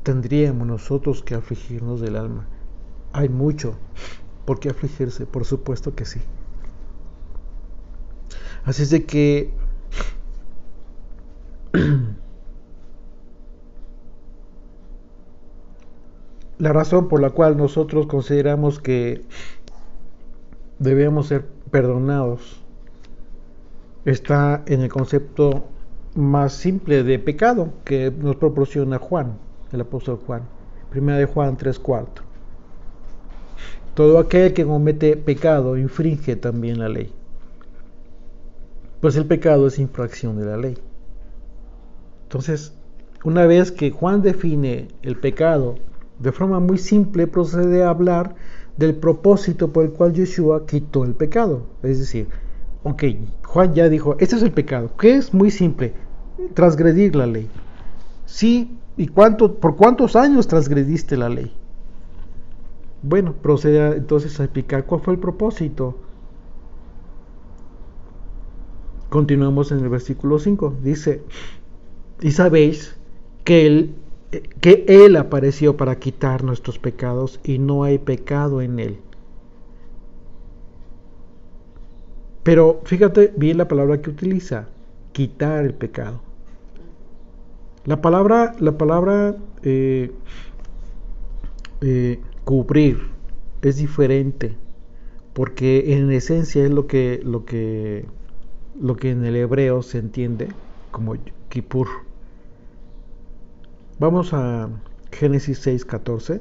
tendríamos nosotros que afligirnos del alma? Hay mucho por qué afligirse, por supuesto que sí. Así es de que la razón por la cual nosotros consideramos que debemos ser perdonados está en el concepto más simple de pecado que nos proporciona Juan, el apóstol Juan. Primera de Juan 3:4. Todo aquel que comete pecado infringe también la ley, pues el pecado es infracción de la ley. Entonces, una vez que Juan define el pecado de forma muy simple, procede a hablar del propósito por el cual Yeshua quitó el pecado. Es decir, ok, Juan ya dijo, este es el pecado, que es muy simple, transgredir la ley. Sí, ¿y por cuántos años transgrediste la ley? Bueno, procede entonces a explicar cuál fue el propósito. Continuamos en el versículo 5, dice, y sabéis que Él apareció para quitar nuestros pecados y no hay pecado en Él. Pero fíjate bien la palabra que utiliza, quitar el pecado. La palabra cubrir es diferente, porque en esencia es lo que en el hebreo se entiende como Kippur. Vamos a Génesis 6:14.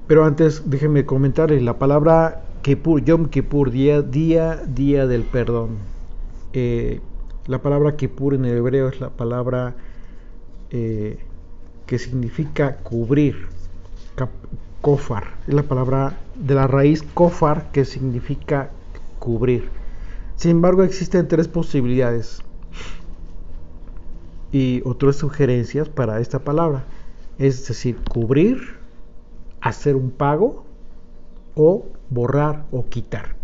Pero antes déjenme comentarles la palabra Kippur, Yom Kippur, día del perdón. La palabra Kippur en el hebreo es la palabra que significa cubrir, kofar, es la palabra de la raíz kofar que significa cubrir. Sin embargo, existen tres posibilidades y otras sugerencias para esta palabra, es decir, cubrir, hacer un pago o borrar o quitar.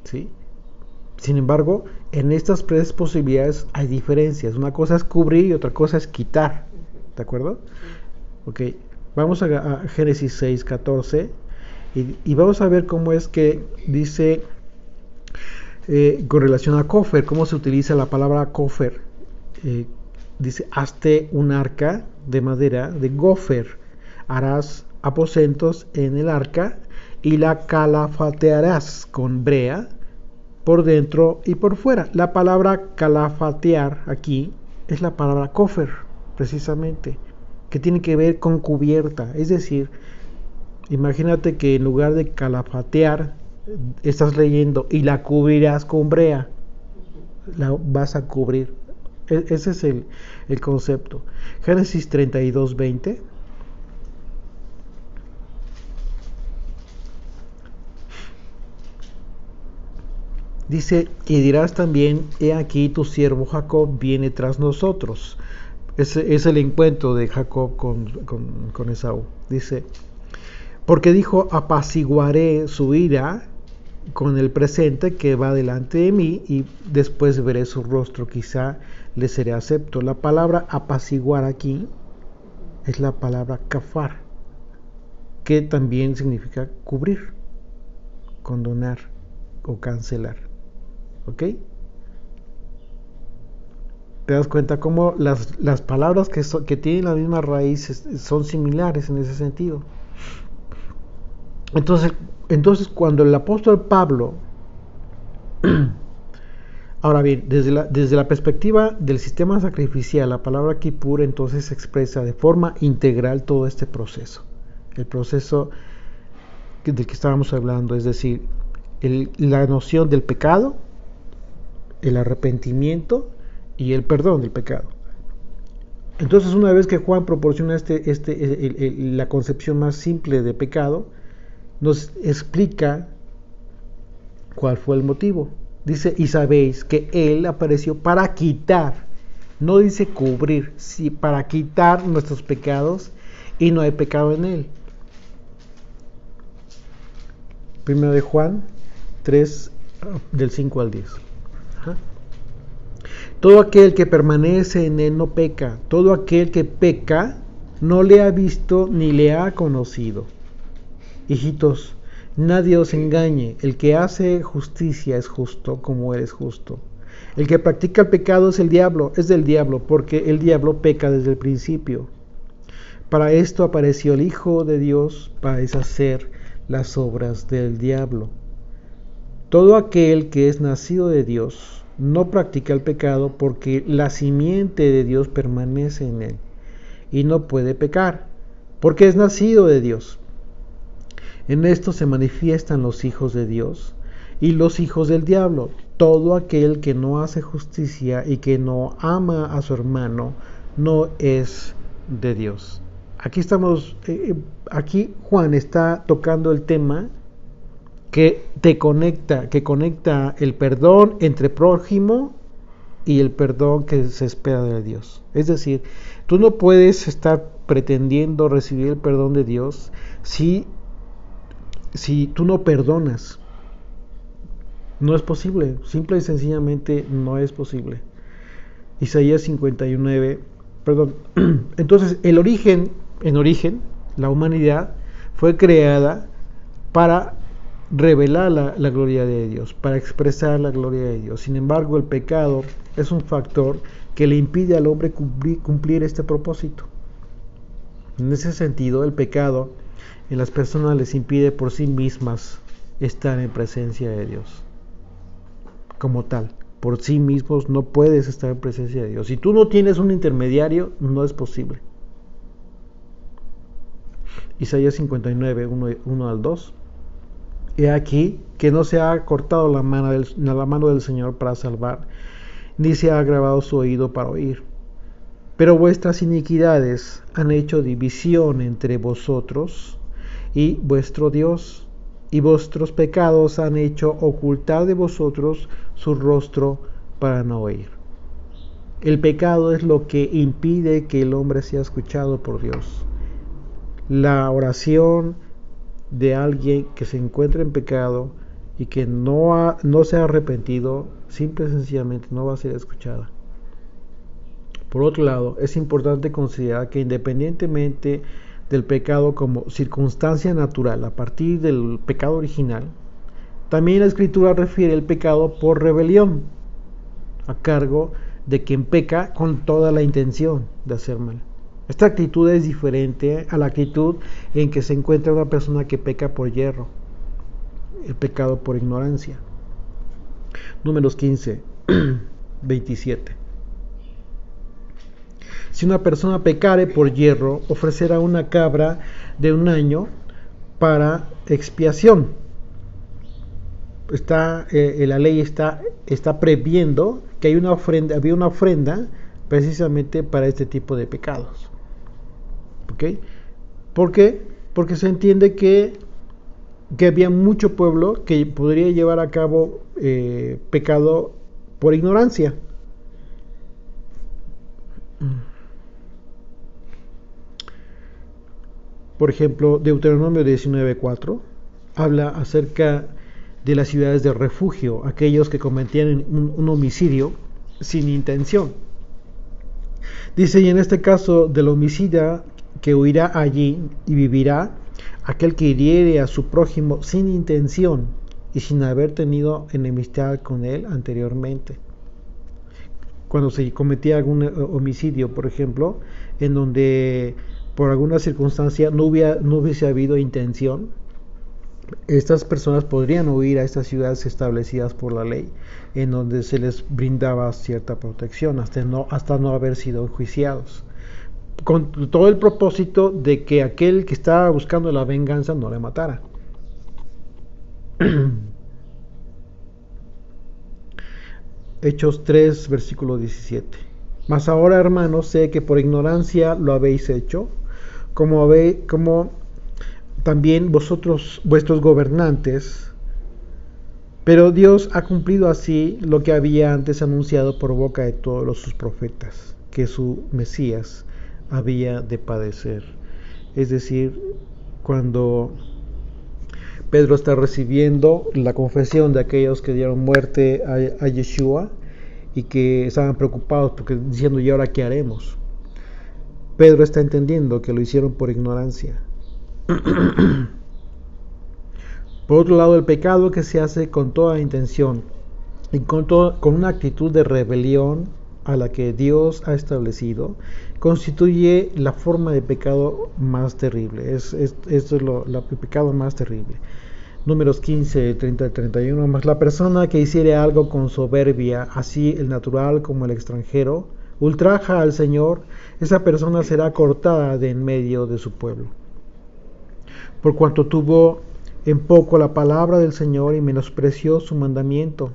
¿Sí? Sin embargo, en estas tres posibilidades hay diferencias. Una cosa es cubrir y otra cosa es quitar. ¿De acuerdo? Ok. Vamos a Génesis 6:14 y vamos a ver cómo es que dice con relación a kofer, cómo se utiliza la palabra kofer. Dice, hazte un arca de madera de gofer, harás aposentos en el arca y la calafatearás con brea por dentro y por fuera. La palabra calafatear aquí es la palabra kofer, precisamente, que tiene que ver con cubierta. Es decir, imagínate que en lugar de calafatear estás leyendo y la cubrirás con brea, la vas a cubrir. Ese es el concepto. Génesis 32:20. Dice, y dirás también, he aquí tu siervo Jacob viene tras nosotros. Ese es el encuentro de Jacob con Esaú. Dice, porque dijo, apaciguaré su ira con el presente que va delante de mí y después veré su rostro, quizá le seré acepto. La palabra apaciguar aquí es la palabra kafar, que también significa cubrir, condonar o cancelar. ¿Ok? Te das cuenta cómo las palabras que tienen la misma raíz son similares en ese sentido. Entonces cuando el apóstol Pablo, ahora bien, desde la perspectiva del sistema sacrificial, la palabra Kippur entonces expresa de forma integral todo este proceso. El proceso del que estábamos hablando, es decir, la noción del pecado, el arrepentimiento y el perdón del pecado. Entonces, una vez que Juan proporciona la concepción más simple de pecado, nos explica cuál fue el motivo. Dice, y sabéis que Él apareció para quitar, no dice cubrir, sí, para quitar nuestros pecados y no hay pecado en Él. Primero de Juan 3, del 5 al 10. Ajá. Todo aquel que permanece en él no peca. Todo aquel que peca no le ha visto ni le ha conocido. Hijitos, nadie os engañe. El que hace justicia es justo como él es justo. El que practica el pecado es del diablo, porque el diablo peca desde el principio. Para esto apareció el Hijo de Dios, para deshacer las obras del diablo. Todo aquel que es nacido de Dios no practica el pecado, porque la simiente de Dios permanece en él, y no puede pecar, porque es nacido de Dios. En esto se manifiestan los hijos de Dios y los hijos del diablo. Todo aquel que no hace justicia y que no ama a su hermano no es de Dios. Aquí Juan está tocando el tema que conecta el perdón entre prójimo y el perdón que se espera de Dios. Es decir, tú no puedes estar pretendiendo recibir el perdón de Dios si tú no perdonas. No es posible, simple y sencillamente no es posible. Isaías 59, perdón. Entonces, en origen, la humanidad fue creada para revelar la gloria de Dios, para expresar la gloria de Dios. Sin embargo, el pecado es un factor que le impide al hombre cumplir este propósito. En ese sentido, el pecado en las personas les impide por sí mismas estar en presencia de Dios. Como tal, por sí mismos no puedes estar en presencia de Dios. Si tú no tienes un intermediario, no es posible. Isaías 59, 1 al 2. He aquí que no se ha cortado la mano del Señor para salvar, ni se ha agravado su oído para oír. Pero vuestras iniquidades han hecho división entre vosotros y vuestro Dios, y vuestros pecados han hecho ocultar de vosotros su rostro para no oír. El pecado es lo que impide que el hombre sea escuchado por Dios. La oración de alguien que se encuentra en pecado y que no se ha arrepentido, simple y sencillamente no va a ser escuchada. Por otro lado, es importante considerar que independientemente del pecado como circunstancia natural a partir del pecado original, también la Escritura refiere el pecado por rebelión, a cargo de quien peca con toda la intención de hacer mal. Esta actitud es diferente a la actitud en que se encuentra una persona que peca por yerro, el pecado por ignorancia. Números 15, 27. Si una persona pecare por yerro, ofrecerá una cabra de un año para expiación. La ley está previendo que había una ofrenda precisamente para este tipo de pecados. ¿Ok? ¿Por qué? Porque se entiende que había mucho pueblo que podría llevar a cabo pecado por ignorancia. Por ejemplo, Deuteronomio 19:4 habla acerca de las ciudades de refugio, aquellos que cometían un homicidio sin intención. Dice, y en este caso del homicida que huirá allí y vivirá, aquel que hiriere a su prójimo sin intención y sin haber tenido enemistad con él anteriormente. Cuando se cometía algún homicidio, por ejemplo, en donde por alguna circunstancia no hubiese habido intención, estas personas podrían huir a estas ciudades establecidas por la ley, en donde se les brindaba cierta protección hasta no haber sido enjuiciados, con todo el propósito de que aquel que estaba buscando la venganza no le matara. Hechos 3, versículo 17. Mas ahora, hermanos, sé que por ignorancia lo habéis hecho, como también vosotros, vuestros gobernantes, pero Dios ha cumplido así lo que había antes anunciado por boca de todos sus profetas, que su Mesías había de padecer. Es decir, cuando Pedro está recibiendo la confesión de aquellos que dieron muerte a Yeshua y que estaban preocupados porque diciendo, ¿y ahora qué haremos? Pedro está entendiendo que lo hicieron por ignorancia. Por otro lado, el pecado que se hace con toda intención y con una actitud de rebelión a la que Dios ha establecido, constituye la forma de pecado más terrible. Esto es el pecado más terrible. Números 15, 30 y 31. Mas la persona que hiciere algo con soberbia, así el natural como el extranjero, ultraja al Señor, esa persona será cortada de en medio de su pueblo. Por cuanto tuvo en poco la palabra del Señor y menospreció su mandamiento,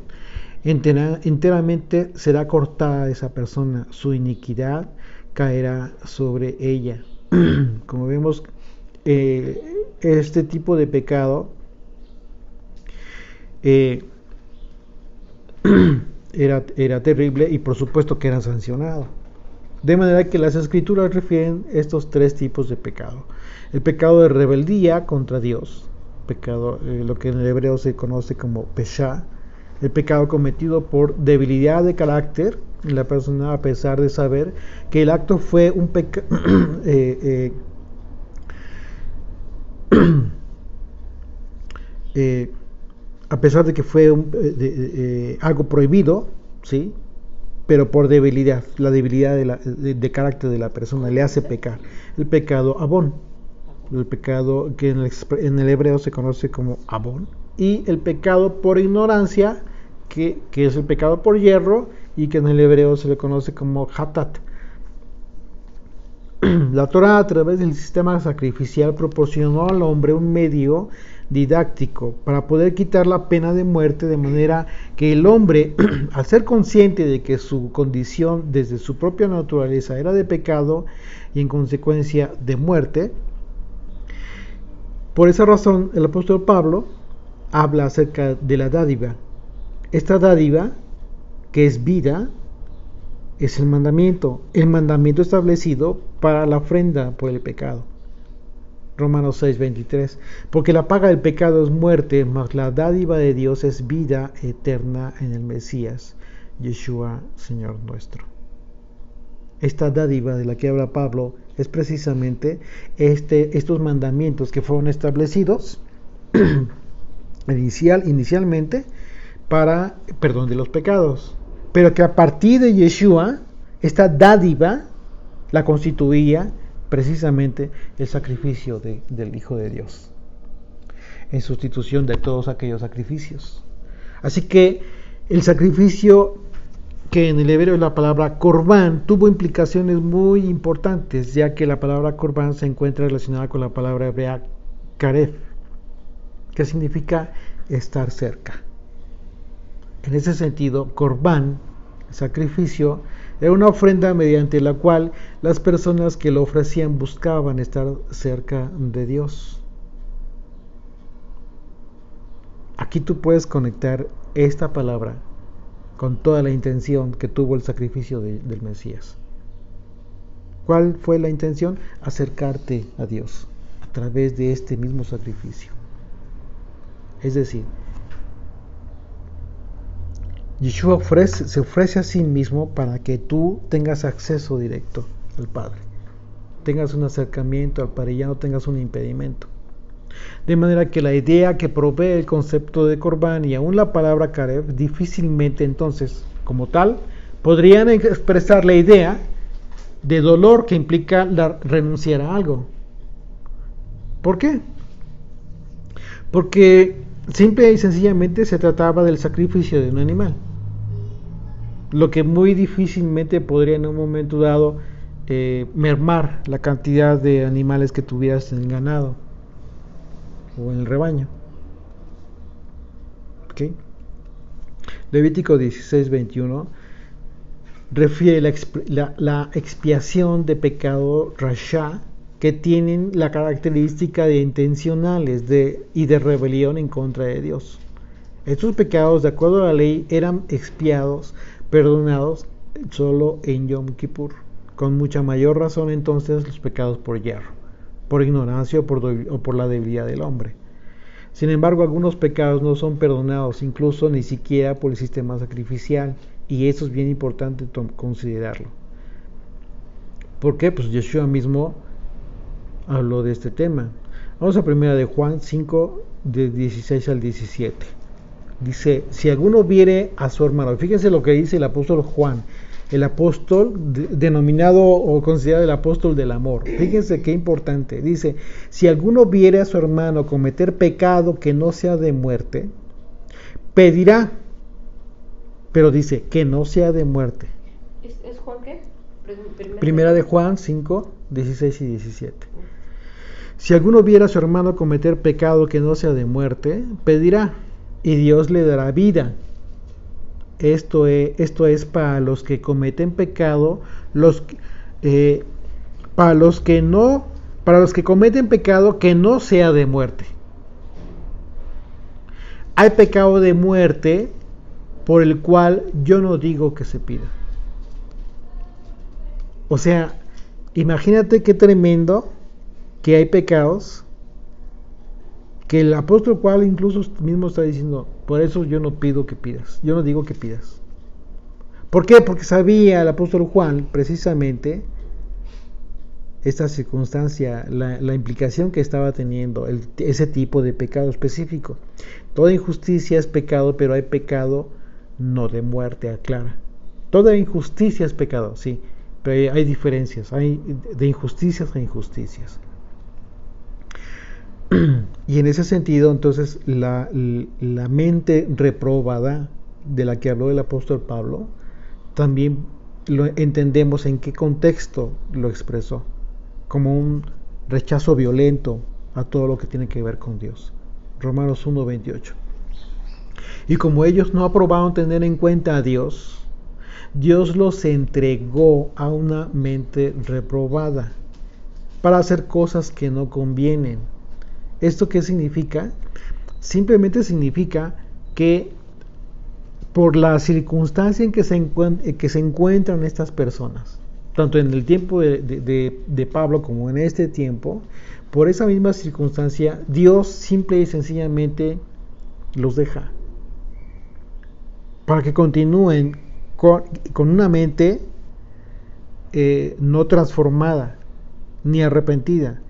enteramente será cortada esa persona, su iniquidad caerá sobre ella. Como vemos, este tipo de pecado era terrible y por supuesto que era sancionado. De manera que las escrituras refieren estos tres tipos de pecado. El pecado de rebeldía contra Dios, pecado, lo que en el hebreo se conoce como pesha, el pecado cometido por debilidad de carácter en la persona a pesar de saber que el acto fue un pecado a pesar de que fue algo prohibido, ¿sí? Pero por debilidad, la debilidad de carácter de la persona le hace pecar. El pecado abón, el pecado que en el hebreo se conoce como abón, y el pecado por ignorancia, que es el pecado por hierro, y que en el hebreo se le conoce como hatat. La Torah, a través del sistema sacrificial, proporcionó al hombre un medio didáctico para poder quitar la pena de muerte, de manera que el hombre, al ser consciente de que su condición desde su propia naturaleza era de pecado y en consecuencia de muerte, por esa razón el apóstol Pablo habla acerca de la dádiva. Esta dádiva, que es vida, es el mandamiento establecido para la ofrenda por el pecado. Romanos 6:23. Porque la paga del pecado es muerte, mas la dádiva de Dios es vida eterna en el Mesías, Yeshua, Señor nuestro. Esta dádiva de la que habla Pablo es precisamente estos mandamientos que fueron establecidos inicialmente para perdón de los pecados, pero que a partir de Yeshua, esta dádiva la constituía precisamente el sacrificio del Hijo de Dios, en sustitución de todos aquellos sacrificios. Así que el sacrificio, que en el hebreo es la palabra corbán, tuvo implicaciones muy importantes, ya que la palabra corbán se encuentra relacionada con la palabra hebrea karev, que significa estar cerca. En ese sentido, corbán, sacrificio, era una ofrenda mediante la cual las personas que lo ofrecían buscaban estar cerca de Dios. Aquí tú puedes conectar esta palabra con toda la intención que tuvo el sacrificio del Mesías. ¿Cuál fue la intención? Acercarte a Dios a través de este mismo sacrificio. Es decir, Yeshua se ofrece a sí mismo para que tú tengas acceso directo al Padre, tengas un acercamiento al Padre y ya no tengas un impedimento. De manera que la idea que provee el concepto de Corbán y aún la palabra Karev difícilmente entonces, como tal, podrían expresar la idea de dolor que implica renunciar a algo. ¿Por qué? Porque simple y sencillamente se trataba del sacrificio de un animal, lo que muy difícilmente podría en un momento dado mermar la cantidad de animales que tuvieras en el ganado o en el rebaño. ¿Okay? Levítico 16:21 refiere la expiación de pecado rasha, que tienen la característica de intencionales y de rebelión en contra de Dios. Estos pecados, de acuerdo a la ley, eran expiados, perdonados solo en Yom Kippur. Con mucha mayor razón entonces los pecados por hierro, por ignorancia o por la debilidad del hombre. Sin embargo, algunos pecados no son perdonados, incluso ni siquiera por el sistema sacrificial, y eso es bien importante considerarlo. ¿Por qué? Pues Yeshua mismo habló de este tema. Vamos a 1 de Juan 5, de 16 al 17. Dice, si alguno viere a su hermano, fíjense lo que dice el apóstol Juan, el apóstol denominado o considerado el apóstol del amor. Fíjense qué importante. Dice, si alguno viere a su hermano cometer pecado que no sea de muerte, pedirá, pero dice que no sea de muerte. ¿Es Juan qué? Primera de Juan 5, 16 y 17. Si alguno viera a su hermano cometer pecado que no sea de muerte, pedirá, y Dios le dará vida. Esto es para los que cometen pecado, para los que cometen pecado que no sea de muerte. Hay pecado de muerte por el cual yo no digo que se pida. O sea, imagínate qué tremendo que hay pecados que el apóstol Juan incluso mismo está diciendo, por eso yo no pido que pidas, yo no digo que pidas. ¿Por qué? Porque sabía el apóstol Juan precisamente esta circunstancia, la implicación que estaba teniendo ese tipo de pecado específico. Toda injusticia es pecado, pero hay pecado no de muerte, aclara. Toda injusticia es pecado, sí, pero hay diferencias, hay de injusticias a injusticias. Y en ese sentido, entonces, la mente reprobada de la que habló el apóstol Pablo, también lo entendemos en qué contexto lo expresó, como un rechazo violento a todo lo que tiene que ver con Dios. Romanos 1:28. Y como ellos no aprobaron tener en cuenta a Dios, Dios los entregó a una mente reprobada para hacer cosas que no convienen. ¿Esto qué significa? Simplemente significa que por la circunstancia en que se encuentran estas personas, tanto en el tiempo de Pablo como en este tiempo, por esa misma circunstancia, Dios simple y sencillamente los deja para que continúen con una mente no transformada ni arrepentida,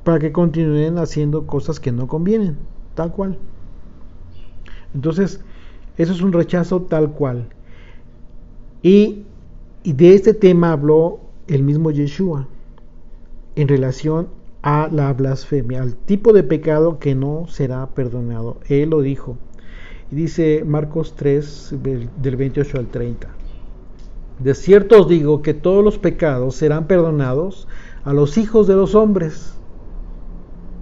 para que continúen haciendo cosas que no convienen, tal cual. Entonces, eso es un rechazo tal cual. Y de este tema habló el mismo Yeshua en relación a la blasfemia, al tipo de pecado que no será perdonado. Él lo dijo. Y dice Marcos 3, del 28 al 30. De cierto os digo que todos los pecados serán perdonados a los hijos de los hombres,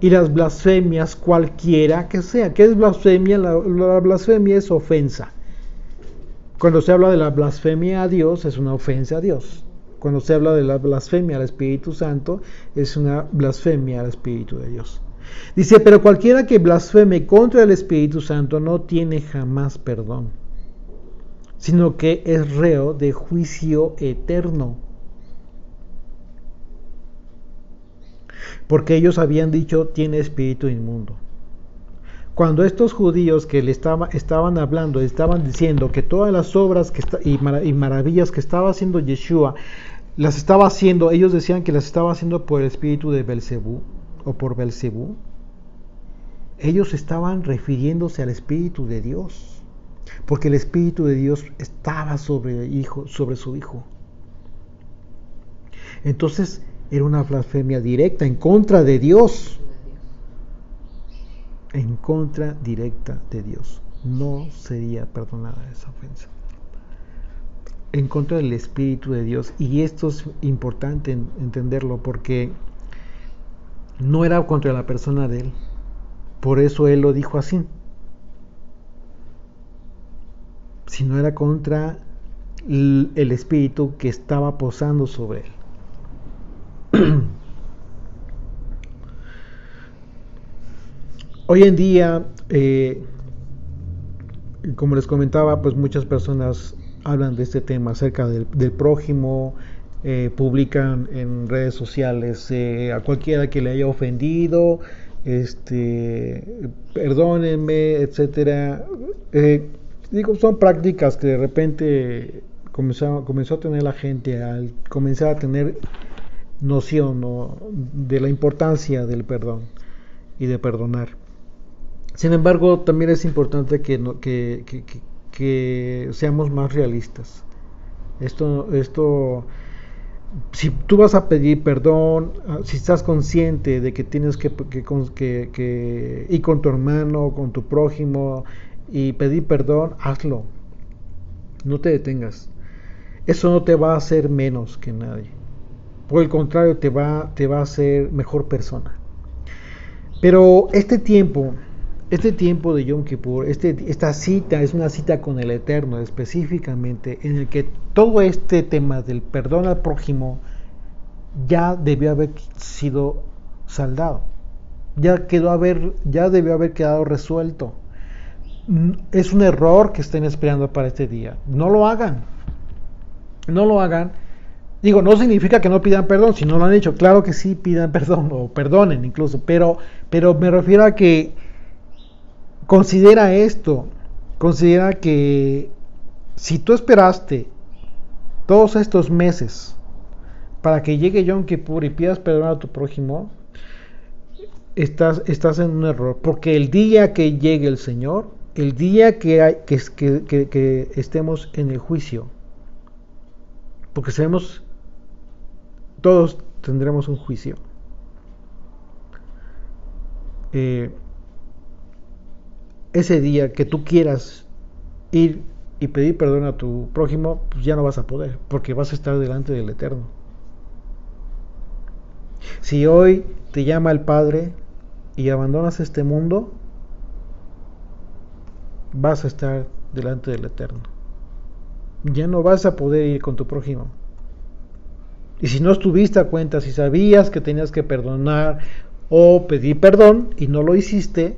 y las blasfemias cualquiera que sea. ¿Qué es blasfemia? La blasfemia es ofensa. Cuando se habla de la blasfemia a Dios, es una ofensa a Dios. Cuando se habla de la blasfemia al Espíritu Santo, es una blasfemia al Espíritu de Dios. Dice, pero cualquiera que blasfeme contra el Espíritu Santo no tiene jamás perdón, sino que es reo de juicio eterno. Porque ellos habían dicho, tiene espíritu inmundo. Cuando estos judíos que le estaban hablando, estaban diciendo que todas las obras y maravillas que estaba haciendo Yeshua, las estaba haciendo, ellos decían que las estaba haciendo por el espíritu de Belcebú, o por Belcebú. Ellos estaban refiriéndose al espíritu de Dios, porque el espíritu de Dios estaba sobre su hijo. Entonces, era una blasfemia directa en contra de Dios. En contra directa de Dios. No sería perdonada esa ofensa. En contra del Espíritu de Dios. Y esto es importante entenderlo porque no era contra la persona de Él. Por eso Él lo dijo así. Sino era contra el Espíritu que estaba posando sobre Él. Hoy en día, como les comentaba, pues muchas personas hablan de este tema acerca del prójimo, publican en redes sociales a cualquiera que le haya ofendido, perdónenme, etcétera. Son prácticas que de repente comenzó a tener la gente al comenzar a tener noción, ¿no?, de la importancia del perdón y de perdonar. Sin embargo, también es importante que seamos más realistas. Esto, si tú vas a pedir perdón, si estás consciente de que tienes que ir con tu hermano, con tu prójimo y pedir perdón, hazlo. No te detengas. Eso no te va a hacer menos que nadie. Por el contrario, te va a hacer mejor persona. Pero este tiempo de Yom Kippur, esta cita es una cita con el Eterno específicamente, en el que todo este tema del perdón al prójimo ya debió haber sido saldado, ya debió haber quedado resuelto. Es un error que estén esperando para este día. No lo hagan. Digo, no significa que no pidan perdón. Si no lo han hecho, claro que sí pidan perdón o perdonen incluso, pero me refiero a que considera que si tú esperaste todos estos meses para que llegue Yom Kippur y pidas perdón a tu prójimo, estás en un error, porque el día que llegue el Señor, el día que estemos en el juicio, porque todos tendremos un juicio, ese día que tú quieras ir y pedir perdón a tu prójimo, pues ya no vas a poder, porque vas a estar delante del Eterno. Si hoy te llama el Padre y abandonas este mundo, vas a estar delante del Eterno. Ya no vas a poder ir con tu prójimo. Y si no estuviste a cuenta, si sabías que tenías que perdonar o pedir perdón y no lo hiciste,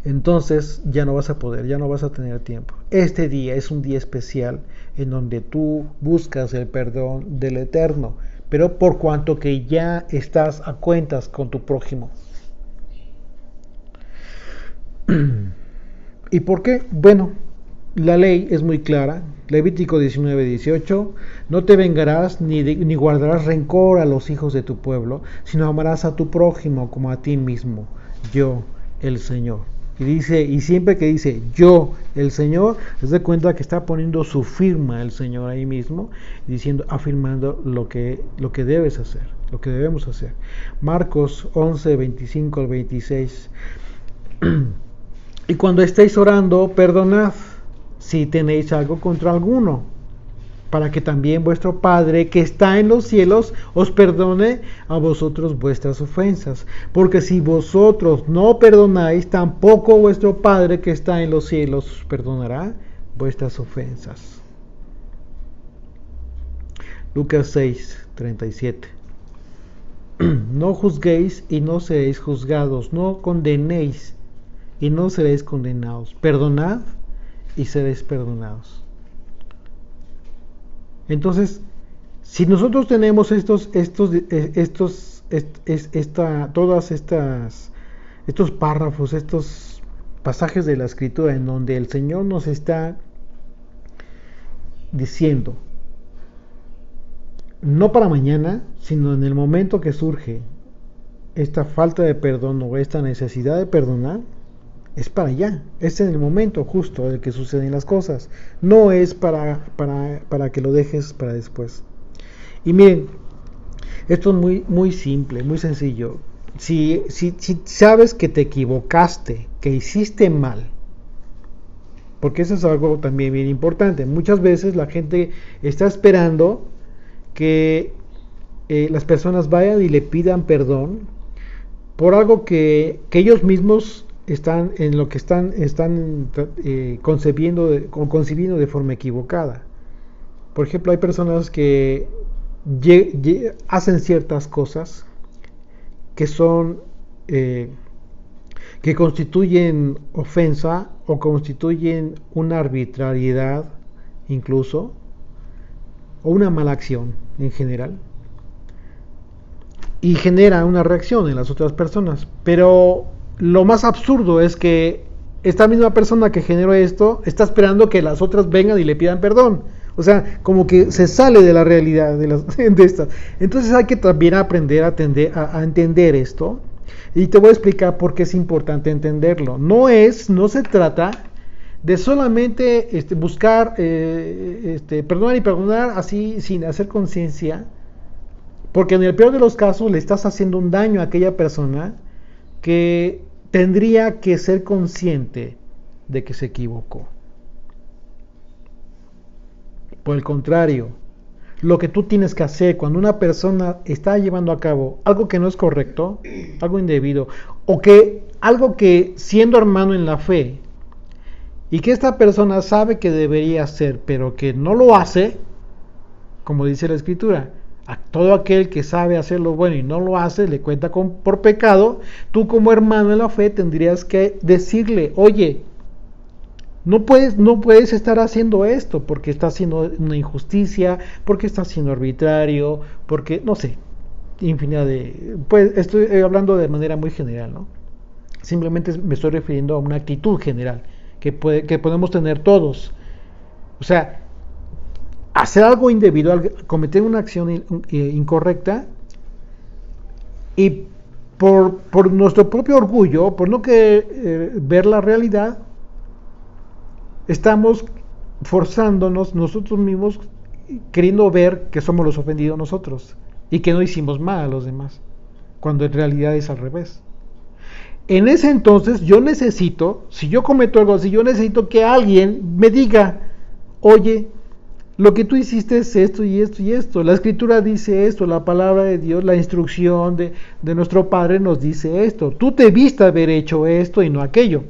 entonces ya no vas a poder, ya no vas a tener tiempo. Este día es un día especial en donde tú buscas el perdón del Eterno, pero por cuanto que ya estás a cuentas con tu prójimo. ¿Y por qué? Bueno, la ley es muy clara. Levítico 19:18: no te vengarás ni guardarás rencor a los hijos de tu pueblo, sino amarás a tu prójimo como a ti mismo, yo, el Señor. Y siempre que dice yo, el Señor, se da cuenta que está poniendo su firma el Señor ahí mismo, afirmando lo que debes hacer, lo que debemos hacer. Marcos 11:25-26: y cuando estéis orando, perdonad si tenéis algo contra alguno, para que también vuestro Padre que está en los cielos os perdone a vosotros vuestras ofensas. Porque si vosotros no perdonáis, tampoco vuestro Padre que está en los cielos os perdonará vuestras ofensas. Lucas 6:37: no juzguéis y no seréis juzgados, no condenéis y no seréis condenados, perdonad y seréis perdonados. Entonces, si nosotros tenemos estos párrafos, estos pasajes de la Escritura en donde el Señor nos está diciendo, no para mañana, sino en el momento que surge esta falta de perdón o esta necesidad de perdonar, es para allá, es en el momento justo en el que suceden las cosas, no es para que lo dejes para después. Y miren, esto es muy, muy simple, muy sencillo. Si sabes que te equivocaste, que hiciste mal, porque eso es algo también bien importante. Muchas veces la gente está esperando que las personas vayan y le pidan perdón por algo que ellos mismos están concibiendo de forma equivocada. Por ejemplo, hay personas que hacen ciertas cosas que son que constituyen ofensa o constituyen una arbitrariedad incluso, o una mala acción en general. y genera una reacción en las otras personas. Pero lo más absurdo es que esta misma persona que generó esto está esperando que las otras vengan y le pidan perdón. O sea, como que se sale de la realidad de esta. Entonces hay que también aprender a entender esto. Y te voy a explicar por qué es importante entenderlo. No se trata de solamente buscar perdonar y perdonar así sin hacer conciencia, porque en el peor de los casos le estás haciendo un daño a aquella persona que tendría que ser consciente de que se equivocó. Por el contrario, lo que tú tienes que hacer cuando una persona está llevando a cabo algo que no es correcto, algo indebido, o que algo que siendo hermano en la fe, y que esta persona sabe que debería hacer, pero que no lo hace, como dice la Escritura, a todo aquel que sabe hacer lo bueno y no lo hace, le cuenta por pecado. Tú como hermano en la fe tendrías que decirle, oye, no puedes estar haciendo esto porque está haciendo una injusticia, porque está siendo arbitrario, porque, no sé, infinidad de... Pues estoy hablando de manera muy general, ¿no? Simplemente me estoy refiriendo a una actitud general que podemos tener todos. O sea, hacer algo indebido, cometer una acción incorrecta, y por nuestro propio orgullo, por no querer ver la realidad, estamos forzándonos nosotros mismos, queriendo ver que somos los ofendidos nosotros y que no hicimos mal a los demás, cuando en realidad es al revés. En ese entonces yo necesito, si yo cometo algo así, yo necesito que alguien me diga, oye, lo que tú hiciste es esto y esto y esto, la Escritura dice esto, la palabra de Dios, la instrucción de nuestro Padre nos dice esto, tú debiste haber hecho esto y no aquello.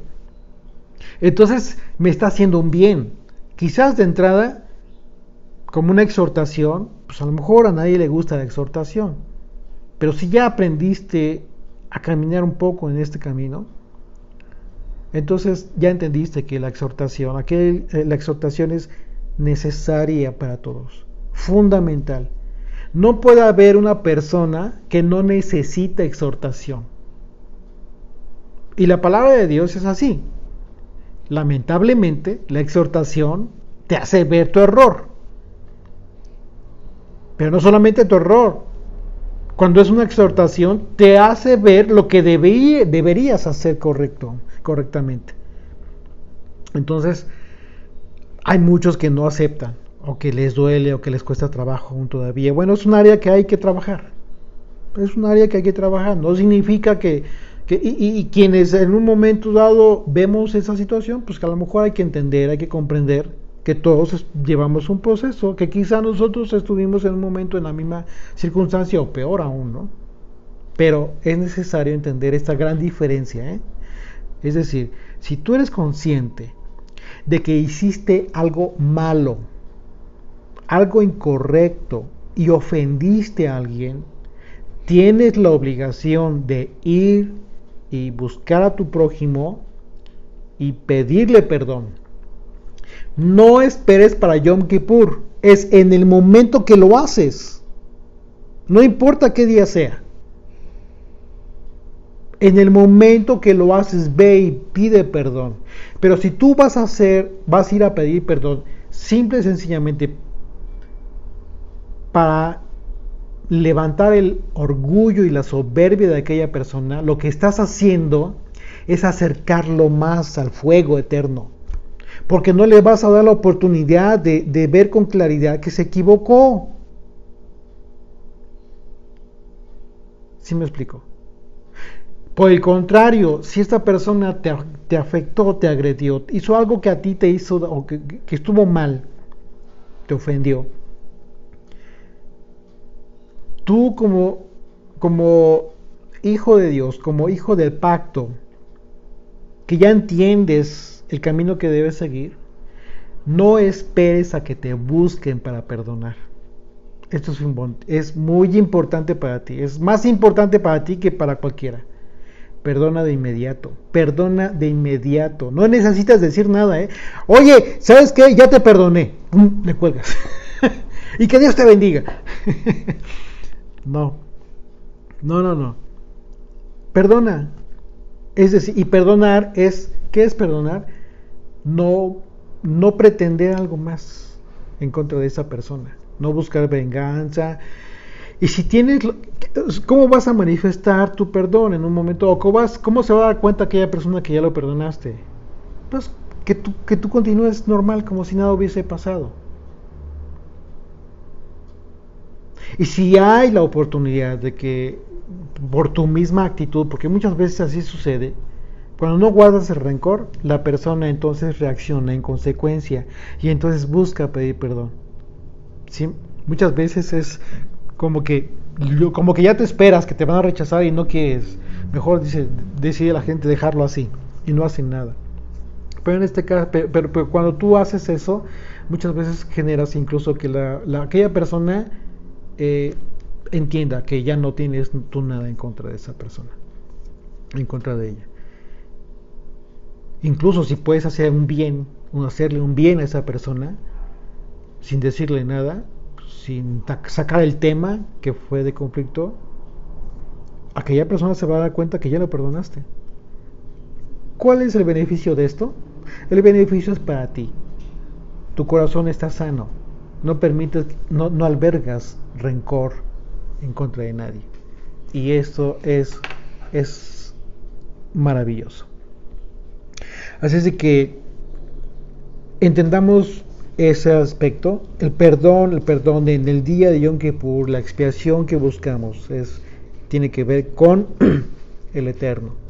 Entonces me está haciendo un bien. Quizás de entrada, como una exhortación, pues a lo mejor a nadie le gusta la exhortación, pero si ya aprendiste a caminar un poco en este camino, entonces ya entendiste que la exhortación es necesaria para todos, fundamental. No puede haber una persona que no necesita exhortación. Y la palabra de Dios es así. Lamentablemente, la exhortación te hace ver tu error. Pero no solamente tu error. Cuando es una exhortación, te hace ver lo que deberías hacer correctamente. Entonces, hay muchos que no aceptan, o que les duele, o que les cuesta trabajo aún todavía. Bueno, es un área que hay que trabajar. Es un área que hay que trabajar. No significa que quienes en un momento dado vemos esa situación, pues que a lo mejor hay que entender, hay que comprender que todos llevamos un proceso, que quizá nosotros estuvimos en un momento en la misma circunstancia o peor aún, ¿no? Pero es necesario entender esta gran diferencia, ¿eh? Es decir, si tú eres consciente de que hiciste algo malo, algo incorrecto y ofendiste a alguien, tienes la obligación de ir y buscar a tu prójimo y pedirle perdón. No esperes para Yom Kippur, es en el momento que lo haces. No importa qué día sea. En el momento que lo haces, ve y pide perdón. Pero si tú vas a ir a pedir perdón, simple y sencillamente para levantar el orgullo y la soberbia de aquella persona, lo que estás haciendo es acercarlo más al fuego eterno, porque no le vas a dar la oportunidad de ver con claridad que se equivocó. ¿Sí me explico? Por el contrario, si esta persona te afectó, te agredió, hizo algo que a ti te hizo, o que estuvo mal, te ofendió, tú como hijo de Dios, como hijo del pacto, que ya entiendes el camino que debes seguir, no esperes a que te busquen para perdonar. Esto es muy importante para ti, es más importante para ti que para cualquiera. Perdona de inmediato, no necesitas decir nada, ¿eh? Oye, ¿sabes qué? Ya te perdoné, ¡pum!, le cuelgas. Y que Dios te bendiga. No, No. Perdona. Es decir, y perdonar es, ¿qué es perdonar? No pretender algo más en contra de esa persona. No buscar venganza. Y si tienes, ¿cómo vas a manifestar tu perdón en un momento? ¿O cómo se va a dar cuenta aquella persona que ya lo perdonaste? Pues que tú continúes normal, como si nada hubiese pasado. Y si hay la oportunidad de que por tu misma actitud, porque muchas veces así sucede, cuando no guardas el rencor, la persona entonces reacciona en consecuencia y entonces busca pedir perdón. ¿Sí? Muchas veces es como que ya te esperas que te van a rechazar y no quieres. Mejor decide la gente dejarlo así y no hacen nada. Pero en este caso, pero cuando tú haces eso, muchas veces generas incluso que aquella persona entienda que ya no tienes tú nada en contra de esa persona, en contra de ella. Incluso si puedes hacerle un bien a esa persona, sin decirle nada, sin sacar el tema que fue de conflicto, aquella persona se va a dar cuenta que ya lo perdonaste. ¿Cuál es el beneficio de esto? El beneficio es para ti. Tu corazón está sano. No permites, no albergas rencor en contra de nadie. Y esto es maravilloso. Así es de que entendamos ese aspecto, el perdón en el día de Yom Kippur, la expiación que buscamos tiene que ver con el Eterno.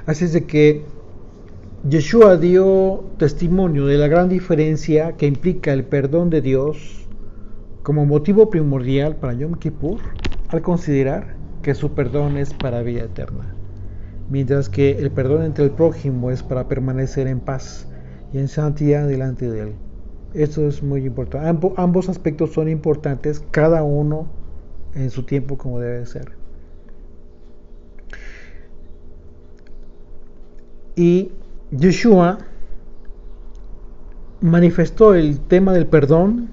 Así es de que Yeshua dio testimonio de la gran diferencia que implica el perdón de Dios como motivo primordial para Yom Kippur al considerar que su perdón es para vida eterna, mientras que el perdón entre el prójimo es para permanecer en paz y en santidad delante de él. Esto es muy importante. Ambos aspectos son importantes, cada uno en su tiempo como debe ser. Y Yeshua manifestó el tema del perdón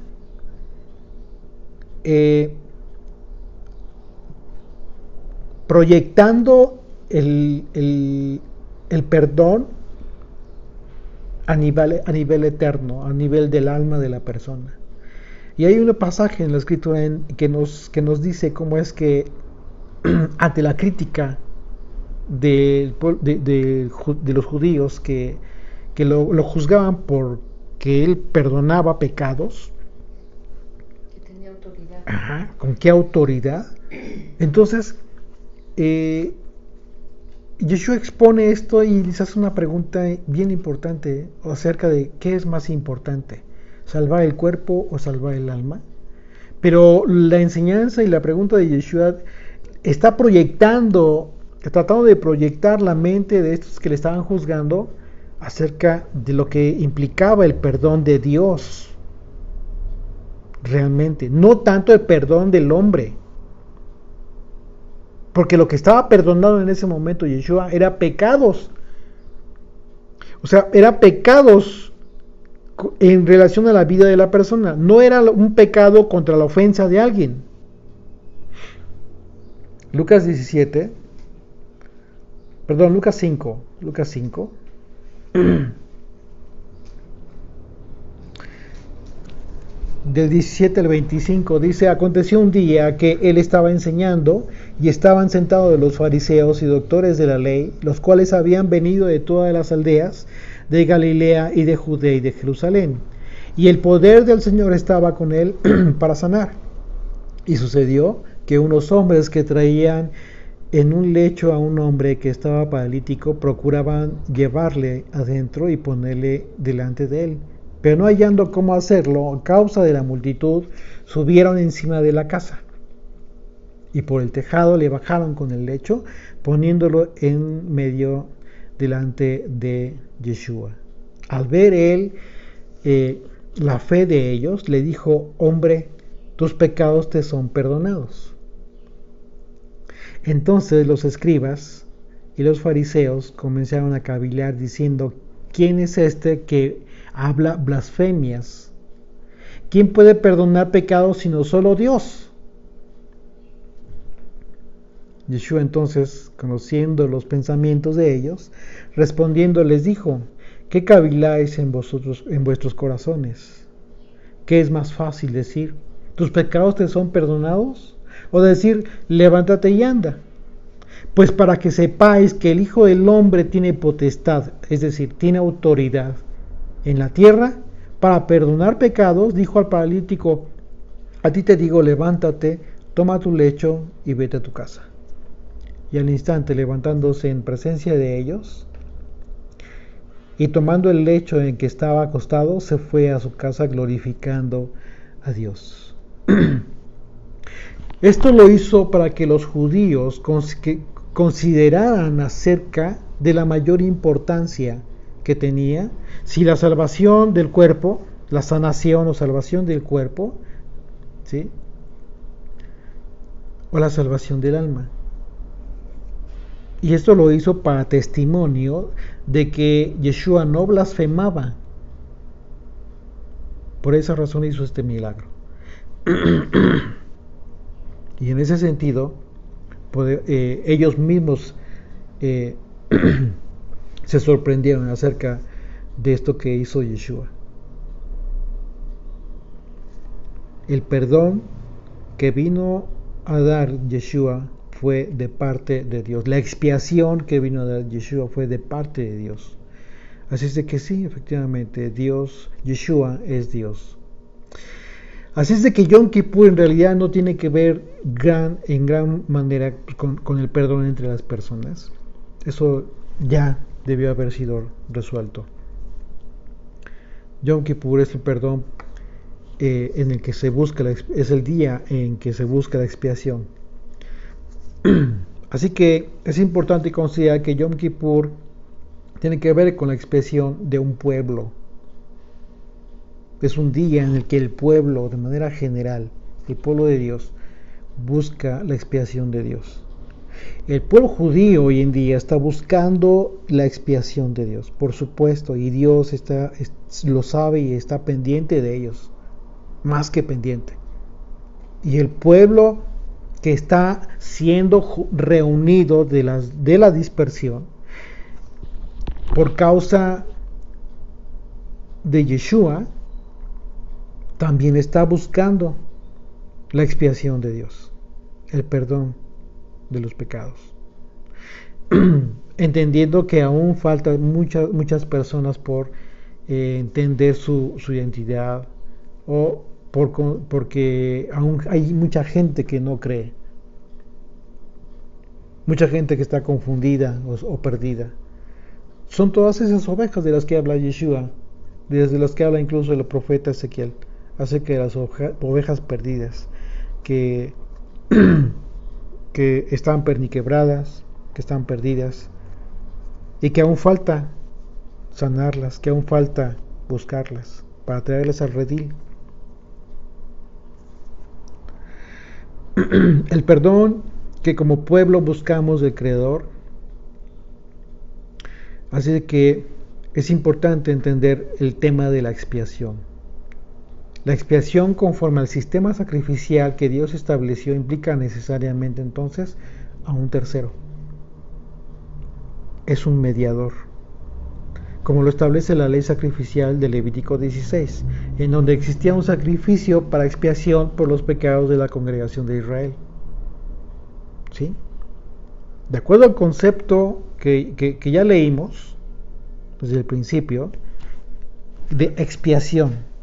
proyectando el perdón a nivel eterno, a nivel del alma de la persona. Y hay un pasaje en la escritura que nos dice cómo es que ante la crítica de los judíos que lo juzgaban porque él perdonaba pecados, que tenía autoridad. Ajá, ¿con qué autoridad? Entonces Yeshua expone esto y les hace una pregunta bien importante acerca de qué es más importante, salvar el cuerpo o salvar el alma. Pero la enseñanza y la pregunta de Yeshua está tratando de proyectar la mente de estos que le estaban juzgando acerca de lo que implicaba el perdón de Dios realmente, no tanto el perdón del hombre, porque lo que estaba perdonado en ese momento Yeshua era pecados, o sea, eran pecados en relación a la vida de la persona, no era un pecado contra la ofensa de alguien. Lucas 5 del 17 al 25 dice: aconteció un día que él estaba enseñando y estaban sentados los fariseos y doctores de la ley, los cuales habían venido de todas las aldeas de Galilea y de Judea y de Jerusalén, y el poder del Señor estaba con él para sanar. Y sucedió que unos hombres que traían en un lecho a un hombre que estaba paralítico procuraban llevarle adentro y ponerle delante de él, pero no hallando cómo hacerlo a causa de la multitud, subieron encima de la casa y por el tejado le bajaron con el lecho, poniéndolo en medio delante de Yeshua. Al ver él la fe de ellos, le dijo: hombre, tus pecados te son perdonados. Entonces los escribas y los fariseos comenzaron a cavilar diciendo: ¿quién es este que habla blasfemias. ¿Quién puede perdonar pecados sino solo Dios? Yeshua entonces, conociendo los pensamientos de ellos, respondiendo les dijo: ¿qué caviláis en vuestros corazones? ¿Qué es más fácil decir: tus pecados te son perdonados? ¿O decir: levántate y anda? Pues para que sepáis que el Hijo del Hombre tiene potestad, es decir, tiene autoridad en la tierra para perdonar pecados, dijo al paralítico: a ti te digo, levántate, toma tu lecho y vete a tu casa. Y al instante, levantándose en presencia de ellos y tomando el lecho en que estaba acostado, se fue a su casa glorificando a Dios. Esto lo hizo para que los judíos consideraran acerca de la mayor importancia que tenía si la salvación del cuerpo, la sanación o salvación del cuerpo, ¿sí?, o la salvación del alma. Y esto lo hizo para testimonio de que Yeshua no blasfemaba. Por esa razón hizo este milagro. Y en ese sentido, ellos mismos se sorprendieron acerca de esto que hizo Yeshua. El perdón que vino a dar Yeshua fue de parte de Dios. La expiación que vino a dar Yeshua fue de parte de Dios. Así es de que sí, efectivamente, Yeshua es Dios. Así es de que Yom Kippur en realidad no tiene que ver en gran manera con el perdón entre las personas. Eso ya debió haber sido resuelto. Yom Kippur es el perdón en el que se busca, es el día en que se busca la expiación. Así que es importante considerar que Yom Kippur tiene que ver con la expiación de un pueblo. Es un día en el que el pueblo, de manera general, el pueblo de Dios, busca la expiación de Dios. El pueblo judío hoy en día está buscando la expiación de Dios, por supuesto, y Dios lo sabe y está pendiente de ellos, más que pendiente. Y el pueblo que está siendo reunido de la dispersión por causa de Yeshua, también está buscando la expiación de Dios, el perdón de los pecados, entendiendo que aún faltan muchas personas por entender su identidad, o porque aún hay mucha gente que no cree, mucha gente que está confundida o perdida. Son todas esas ovejas de las que habla Yeshua, desde las que habla incluso el profeta Ezequiel, acerca de las ovejas perdidas que están perniquebradas, que están perdidas, y que aún falta sanarlas, que aún falta buscarlas para traerlas al redil. El perdón que como pueblo buscamos del Creador. Así que es importante entender el tema de la expiación. La expiación, conforme al sistema sacrificial que Dios estableció, implica necesariamente entonces a un tercero. Es un mediador, como lo establece la ley sacrificial de Levítico 16, en donde existía un sacrificio para expiación por los pecados de la congregación de Israel. ¿Sí? De acuerdo al concepto que ya leímos desde el principio, de expiación,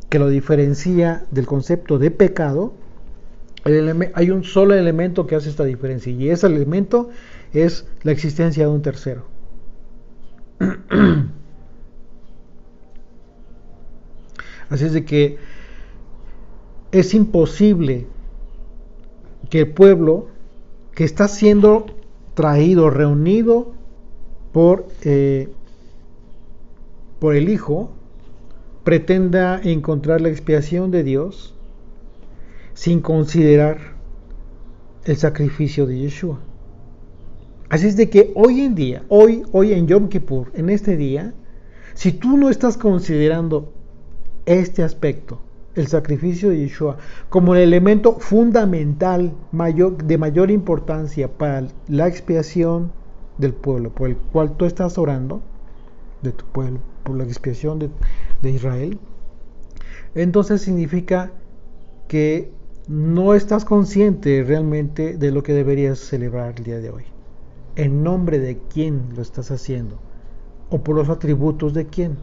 que lo diferencia del concepto de pecado, hay un solo elemento que hace esta diferencia, y ese elemento es la existencia de un tercero. Así es de que es imposible que el pueblo que está siendo reunido por el Hijo, pretenda encontrar la expiación de Dios sin considerar el sacrificio de Yeshua. Así es de que hoy en día, hoy en Yom Kippur, en este día, Si tú no estás considerando este aspecto, el sacrificio de Yeshua, como el elemento fundamental, de mayor importancia para la expiación del pueblo por el cual tú estás orando, de tu pueblo, por la expiación de Israel, entonces significa que no estás consciente realmente de lo que deberías celebrar el día de hoy. ¿En nombre de quién lo estás haciendo? ¿O por los atributos de quién?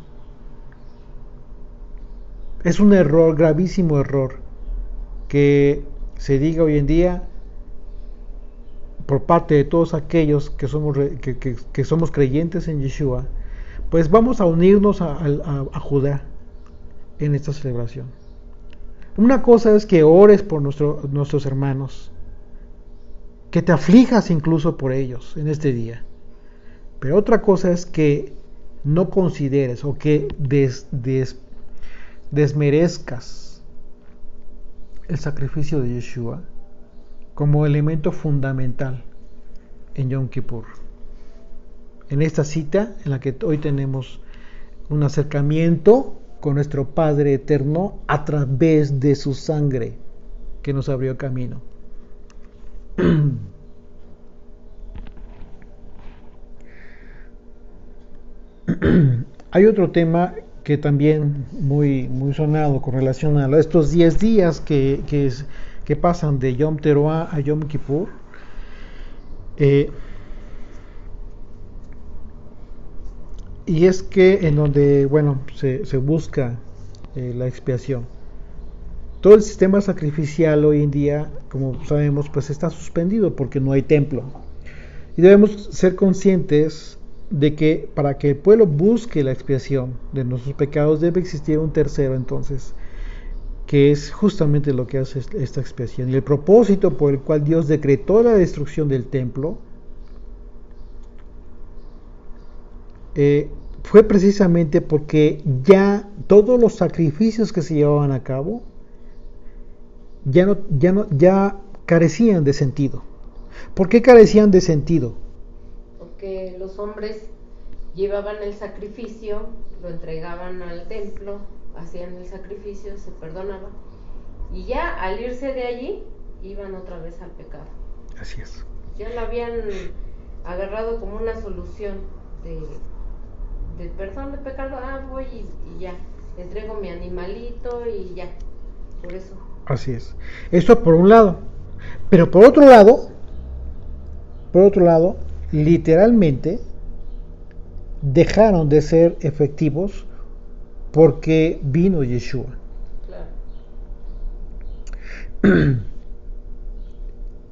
Es un error, gravísimo error, que se diga hoy en día por parte de todos aquellos que somos creyentes en Yeshua, pues vamos a unirnos a Judá en esta celebración. Una cosa es que ores por nuestros hermanos, que te aflijas incluso por ellos en este día. Pero otra cosa es que no consideres o que desmerezcas el sacrificio de Yeshua como elemento fundamental en Yom Kippur. En esta cita en la que hoy tenemos un acercamiento con nuestro Padre Eterno a través de su sangre que nos abrió camino. Hay otro tema que también muy sonado con relación a estos 10 días que pasan de Yom Teruah a Yom Kippur. Y es que en donde, se busca la expiación. Todo el sistema sacrificial hoy en día, como sabemos, pues está suspendido porque no hay templo. Y debemos ser conscientes de que para que el pueblo busque la expiación de nuestros pecados debe existir un tercero, entonces, que es justamente lo que hace esta expiación. Y el propósito por el cual Dios decretó la destrucción del templo fue precisamente porque ya todos los sacrificios que se llevaban a cabo ya carecían de sentido. ¿Por qué carecían de sentido? Porque los hombres llevaban el sacrificio, lo entregaban al templo, hacían el sacrificio, se perdonaban, y ya al irse de allí iban otra vez al pecado. Así es. Ya lo habían agarrado como una solución de perdón de pecado. Voy y ya entrego mi animalito y ya, por eso. Así es. Esto por un lado. Pero por otro lado, literalmente dejaron de ser efectivos porque vino Yeshua. Claro.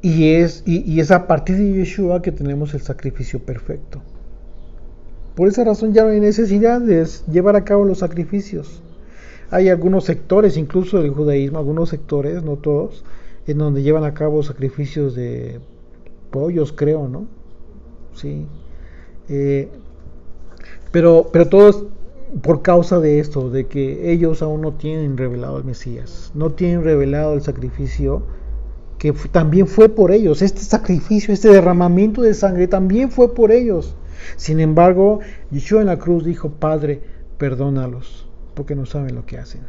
Y es a partir de Yeshua que tenemos el sacrificio perfecto. Por esa razón ya no hay necesidad de llevar a cabo los sacrificios. Hay algunos sectores, incluso del judaísmo, algunos sectores, no todos, en donde llevan a cabo sacrificios de pollos, creo, ¿no? Sí. Pero todo es por causa de esto, de que ellos aún no tienen revelado al Mesías, no tienen revelado el sacrificio que también fue por ellos. Este sacrificio, este derramamiento de sangre también fue por ellos. Sin embargo, Yeshua en la cruz dijo: Padre, perdónalos, porque no saben lo que hacen.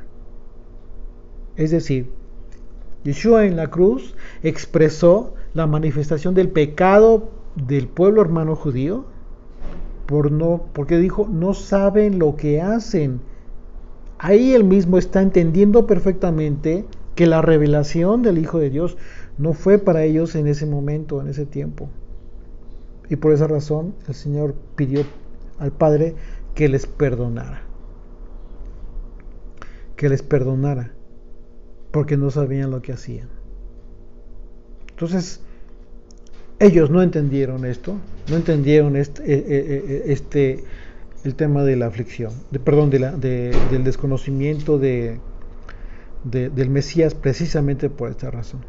Es decir, Yeshua en la cruz expresó la manifestación del pecado del pueblo hermano judío, porque dijo: no saben lo que hacen. Ahí él mismo está entendiendo perfectamente que la revelación del Hijo de Dios no fue para ellos en ese momento, en ese tiempo. Y por esa razón el Señor pidió al Padre que les perdonara. Que les perdonara, porque no sabían lo que hacían. Entonces, ellos no entendieron esto, no entendieron el tema de la aflicción, del desconocimiento del Mesías, precisamente por esta razón.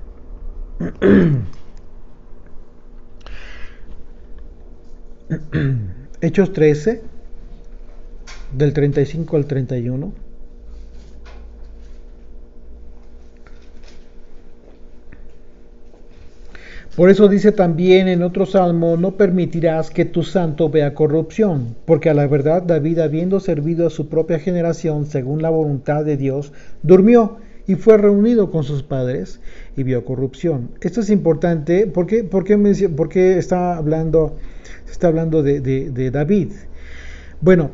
Hechos 13, del 35 al 31. Por eso dice también en otro salmo, no permitirás que tu santo vea corrupción, porque a la verdad David, habiendo servido a su propia generación según la voluntad de Dios, durmió y fue reunido con sus padres y vio corrupción. Esto es importante porque se está hablando de David. Bueno,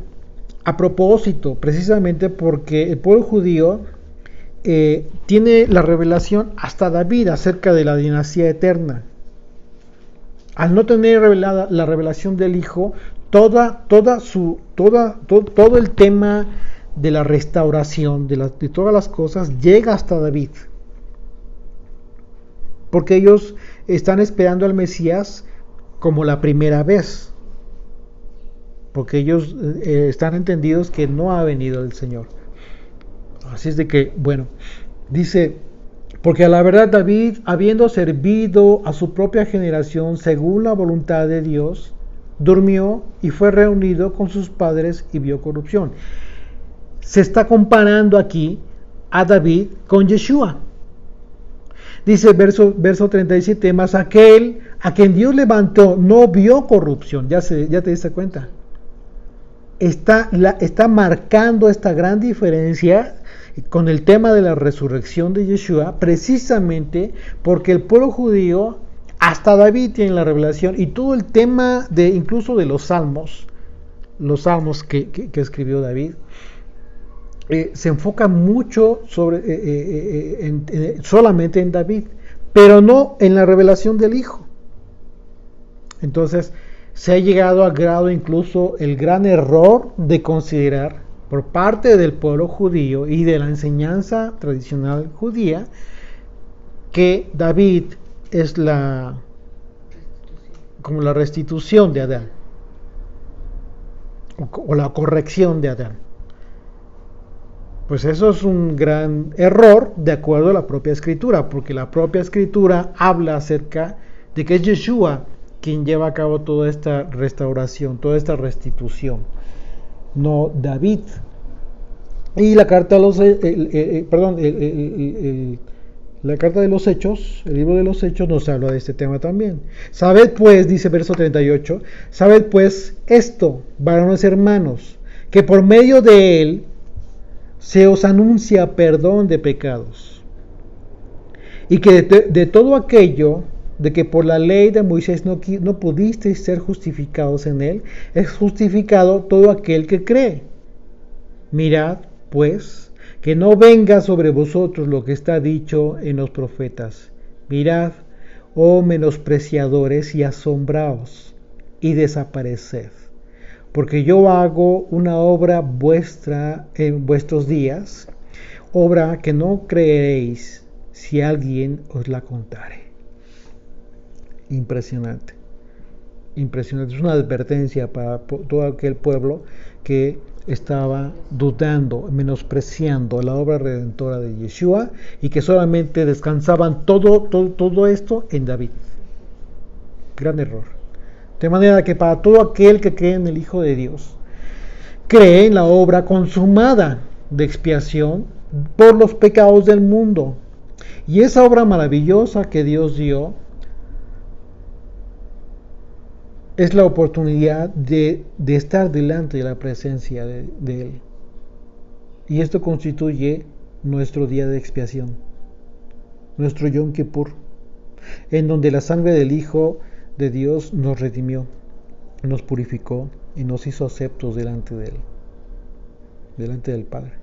a propósito, precisamente porque el pueblo judío tiene la revelación hasta David acerca de la dinastía eterna. Al no tener revelada la revelación del Hijo, todo el tema de la restauración de todas las cosas llega hasta David. Porque ellos están esperando al Mesías como la primera vez. Porque ellos están entendidos que no ha venido el Señor. Así es de que, bueno, dice, porque a la verdad David, habiendo servido a su propia generación según la voluntad de Dios, durmió y fue reunido con sus padres y vio corrupción. Se está comparando aquí a David con Yeshua. Dice verso 37, mas aquel a quien Dios levantó no vio corrupción. Ya te diste cuenta. Está marcando esta gran diferencia con el tema de la resurrección de Yeshua, precisamente porque el pueblo judío, hasta David tiene la revelación, y todo el tema incluso de los salmos que escribió David, se enfoca mucho solamente en David, pero no en la revelación del Hijo. Entonces, se ha llegado al grado incluso el gran error de considerar por parte del pueblo judío y de la enseñanza tradicional judía que David es como la restitución de Adán o la corrección de Adán. Pues eso es un gran error de acuerdo a la propia escritura, porque la propia escritura habla acerca de que es Yeshua quien lleva a cabo toda esta restauración, toda esta restitución, no David. Y la carta de la carta de los Hechos, el libro de los Hechos nos habla de este tema también. Sabed pues, dice verso 38, sabed pues esto, varones hermanos, que por medio de él se os anuncia perdón de pecados, y que de todo aquello de que por la ley de Moisés no pudisteis ser justificados en él, es justificado todo aquel que cree. Mirad, pues, que no venga sobre vosotros lo que está dicho en los profetas. Mirad, oh menospreciadores, y asombraos, y desapareced. Porque yo hago una obra vuestra en vuestros días, obra que no creeréis si alguien os la contare. Impresionante. Impresionante. Es una advertencia para todo aquel pueblo que estaba dudando, menospreciando la obra redentora de Yeshua y que solamente descansaban todo esto en David. Gran error. De manera que para todo aquel que cree en el Hijo de Dios, cree en la obra consumada de expiación por los pecados del mundo. Y esa obra maravillosa que Dios dio es la oportunidad de estar delante de la presencia de Él. Y esto constituye nuestro día de expiación, nuestro Yom Kippur, en donde la sangre del Hijo de Dios nos redimió, nos purificó y nos hizo aceptos delante de Él, delante del Padre.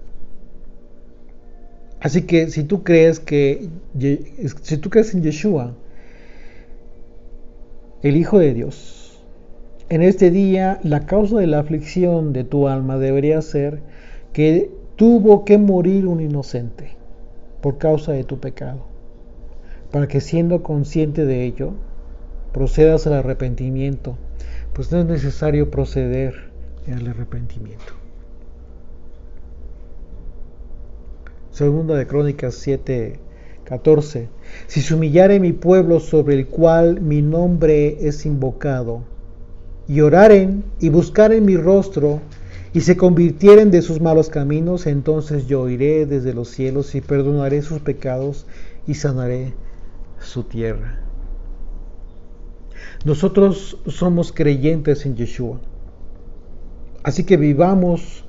Así que si tú crees en Yeshua, el Hijo de Dios, en este día la causa de la aflicción de tu alma debería ser que tuvo que morir un inocente por causa de tu pecado, para que siendo consciente de ello, procedas al arrepentimiento, pues no es necesario proceder al arrepentimiento. Segunda de Crónicas 7:14. Si se humillare mi pueblo sobre el cual mi nombre es invocado, y oraren y buscaren mi rostro, y se convirtieren de sus malos caminos, entonces yo oiré desde los cielos y perdonaré sus pecados y sanaré su tierra. Nosotros somos creyentes en Yeshua. Así que vivamos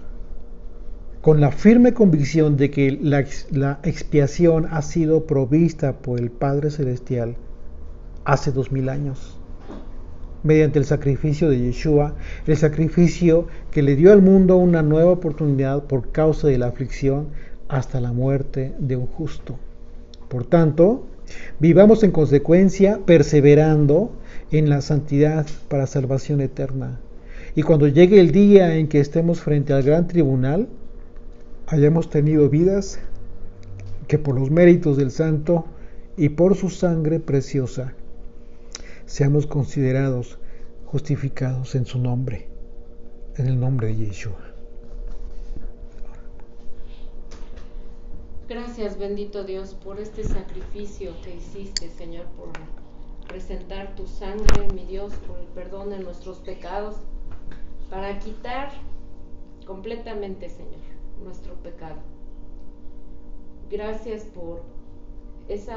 con la firme convicción de que la expiación ha sido provista por el Padre Celestial hace 2000 años, mediante el sacrificio de Yeshua, el sacrificio que le dio al mundo una nueva oportunidad por causa de la aflicción hasta la muerte de un justo. Por tanto, vivamos en consecuencia, perseverando en la santidad para salvación eterna. Y cuando llegue el día en que estemos frente al gran tribunal, hayamos tenido vidas que por los méritos del Santo y por su sangre preciosa seamos considerados justificados en su nombre, en el nombre de Yeshua. Gracias, bendito Dios, por este sacrificio que hiciste, Señor, por presentar tu sangre, mi Dios, por el perdón de nuestros pecados, para quitar completamente, Señor, nuestro pecado. Gracias por ese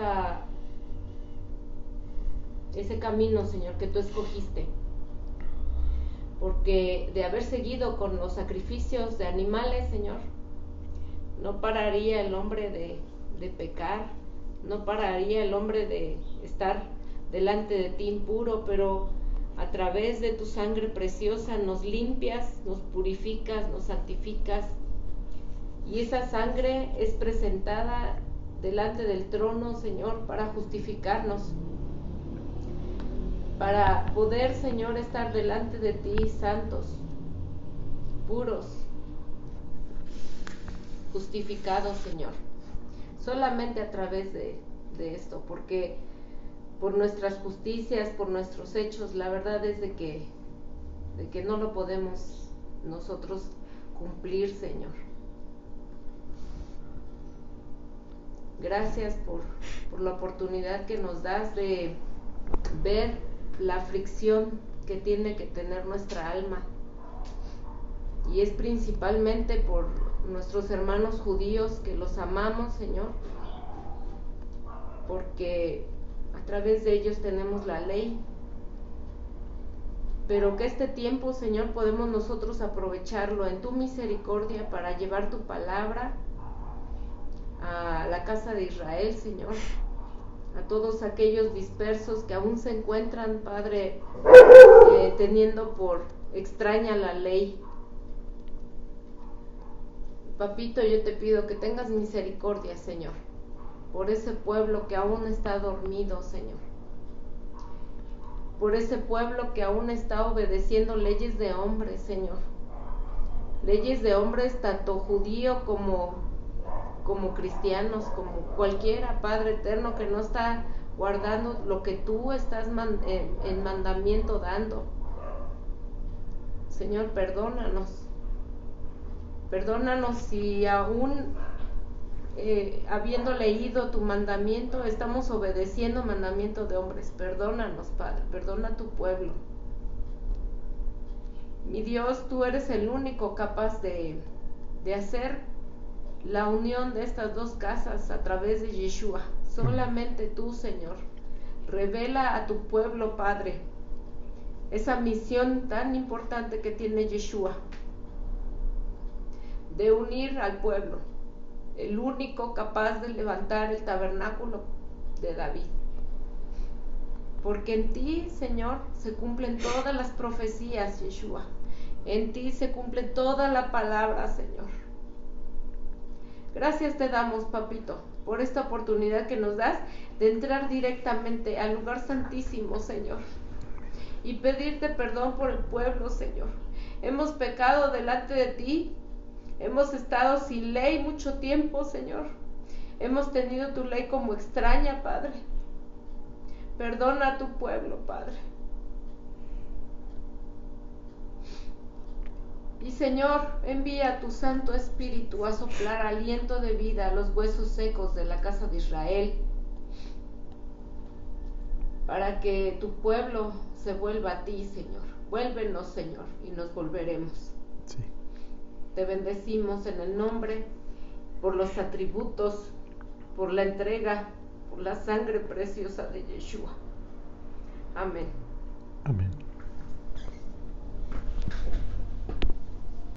camino, Señor, que tú escogiste, porque de haber seguido con los sacrificios de animales, Señor, no pararía el hombre de pecar, no pararía el hombre de estar delante de ti impuro, pero a través de tu sangre preciosa nos limpias, nos purificas, nos santificas, y esa sangre es presentada delante del trono, Señor, para justificarnos, para poder, Señor, estar delante de ti santos, puros, justificados, Señor, solamente a través de esto, porque por nuestras justicias, por nuestros hechos, la verdad es de que no lo podemos nosotros cumplir, Señor. Gracias por la oportunidad que nos das de ver la aflicción que tiene que tener nuestra alma, y es principalmente por nuestros hermanos judíos, que los amamos, Señor, porque a través de ellos tenemos la ley, pero que este tiempo, Señor, podemos nosotros aprovecharlo en tu misericordia para llevar tu palabra a la casa de Israel, Señor, a todos aquellos dispersos que aún se encuentran, Padre, teniendo por extraña la ley. Papito, yo te pido que tengas misericordia, Señor, por ese pueblo que aún está dormido, Señor, por ese pueblo que aún está obedeciendo leyes de hombres, Señor, leyes de hombres tanto judío como cristianos, como cualquiera, Padre eterno, que no está guardando lo que tú estás en mandamiento dando. Señor, perdónanos si aún habiendo leído tu mandamiento estamos obedeciendo mandamiento de hombres. Perdónanos, Padre, perdona a tu pueblo. Mi Dios, tú eres el único capaz de hacer la unión de estas dos casas a través de Yeshua. Solamente tú, Señor, revela a tu pueblo, Padre, esa misión tan importante que tiene Yeshua, de unir al pueblo, el único capaz de levantar el tabernáculo de David. Porque en ti, Señor, se cumplen todas las profecías, Yeshua. En ti se cumple toda la palabra, Señor. Gracias te damos, Papito, por esta oportunidad que nos das de entrar directamente al lugar santísimo, Señor, y pedirte perdón por el pueblo, Señor. Hemos pecado delante de ti, hemos estado sin ley mucho tiempo, Señor. Hemos tenido tu ley como extraña, Padre. Perdona a tu pueblo, Padre. Y Señor, envía a tu Santo Espíritu a soplar aliento de vida a los huesos secos de la casa de Israel, para que tu pueblo se vuelva a ti, Señor. Vuélvenos, Señor, y nos volveremos. Sí. Te bendecimos en el nombre, por los atributos, por la entrega, por la sangre preciosa de Yeshua. Amén.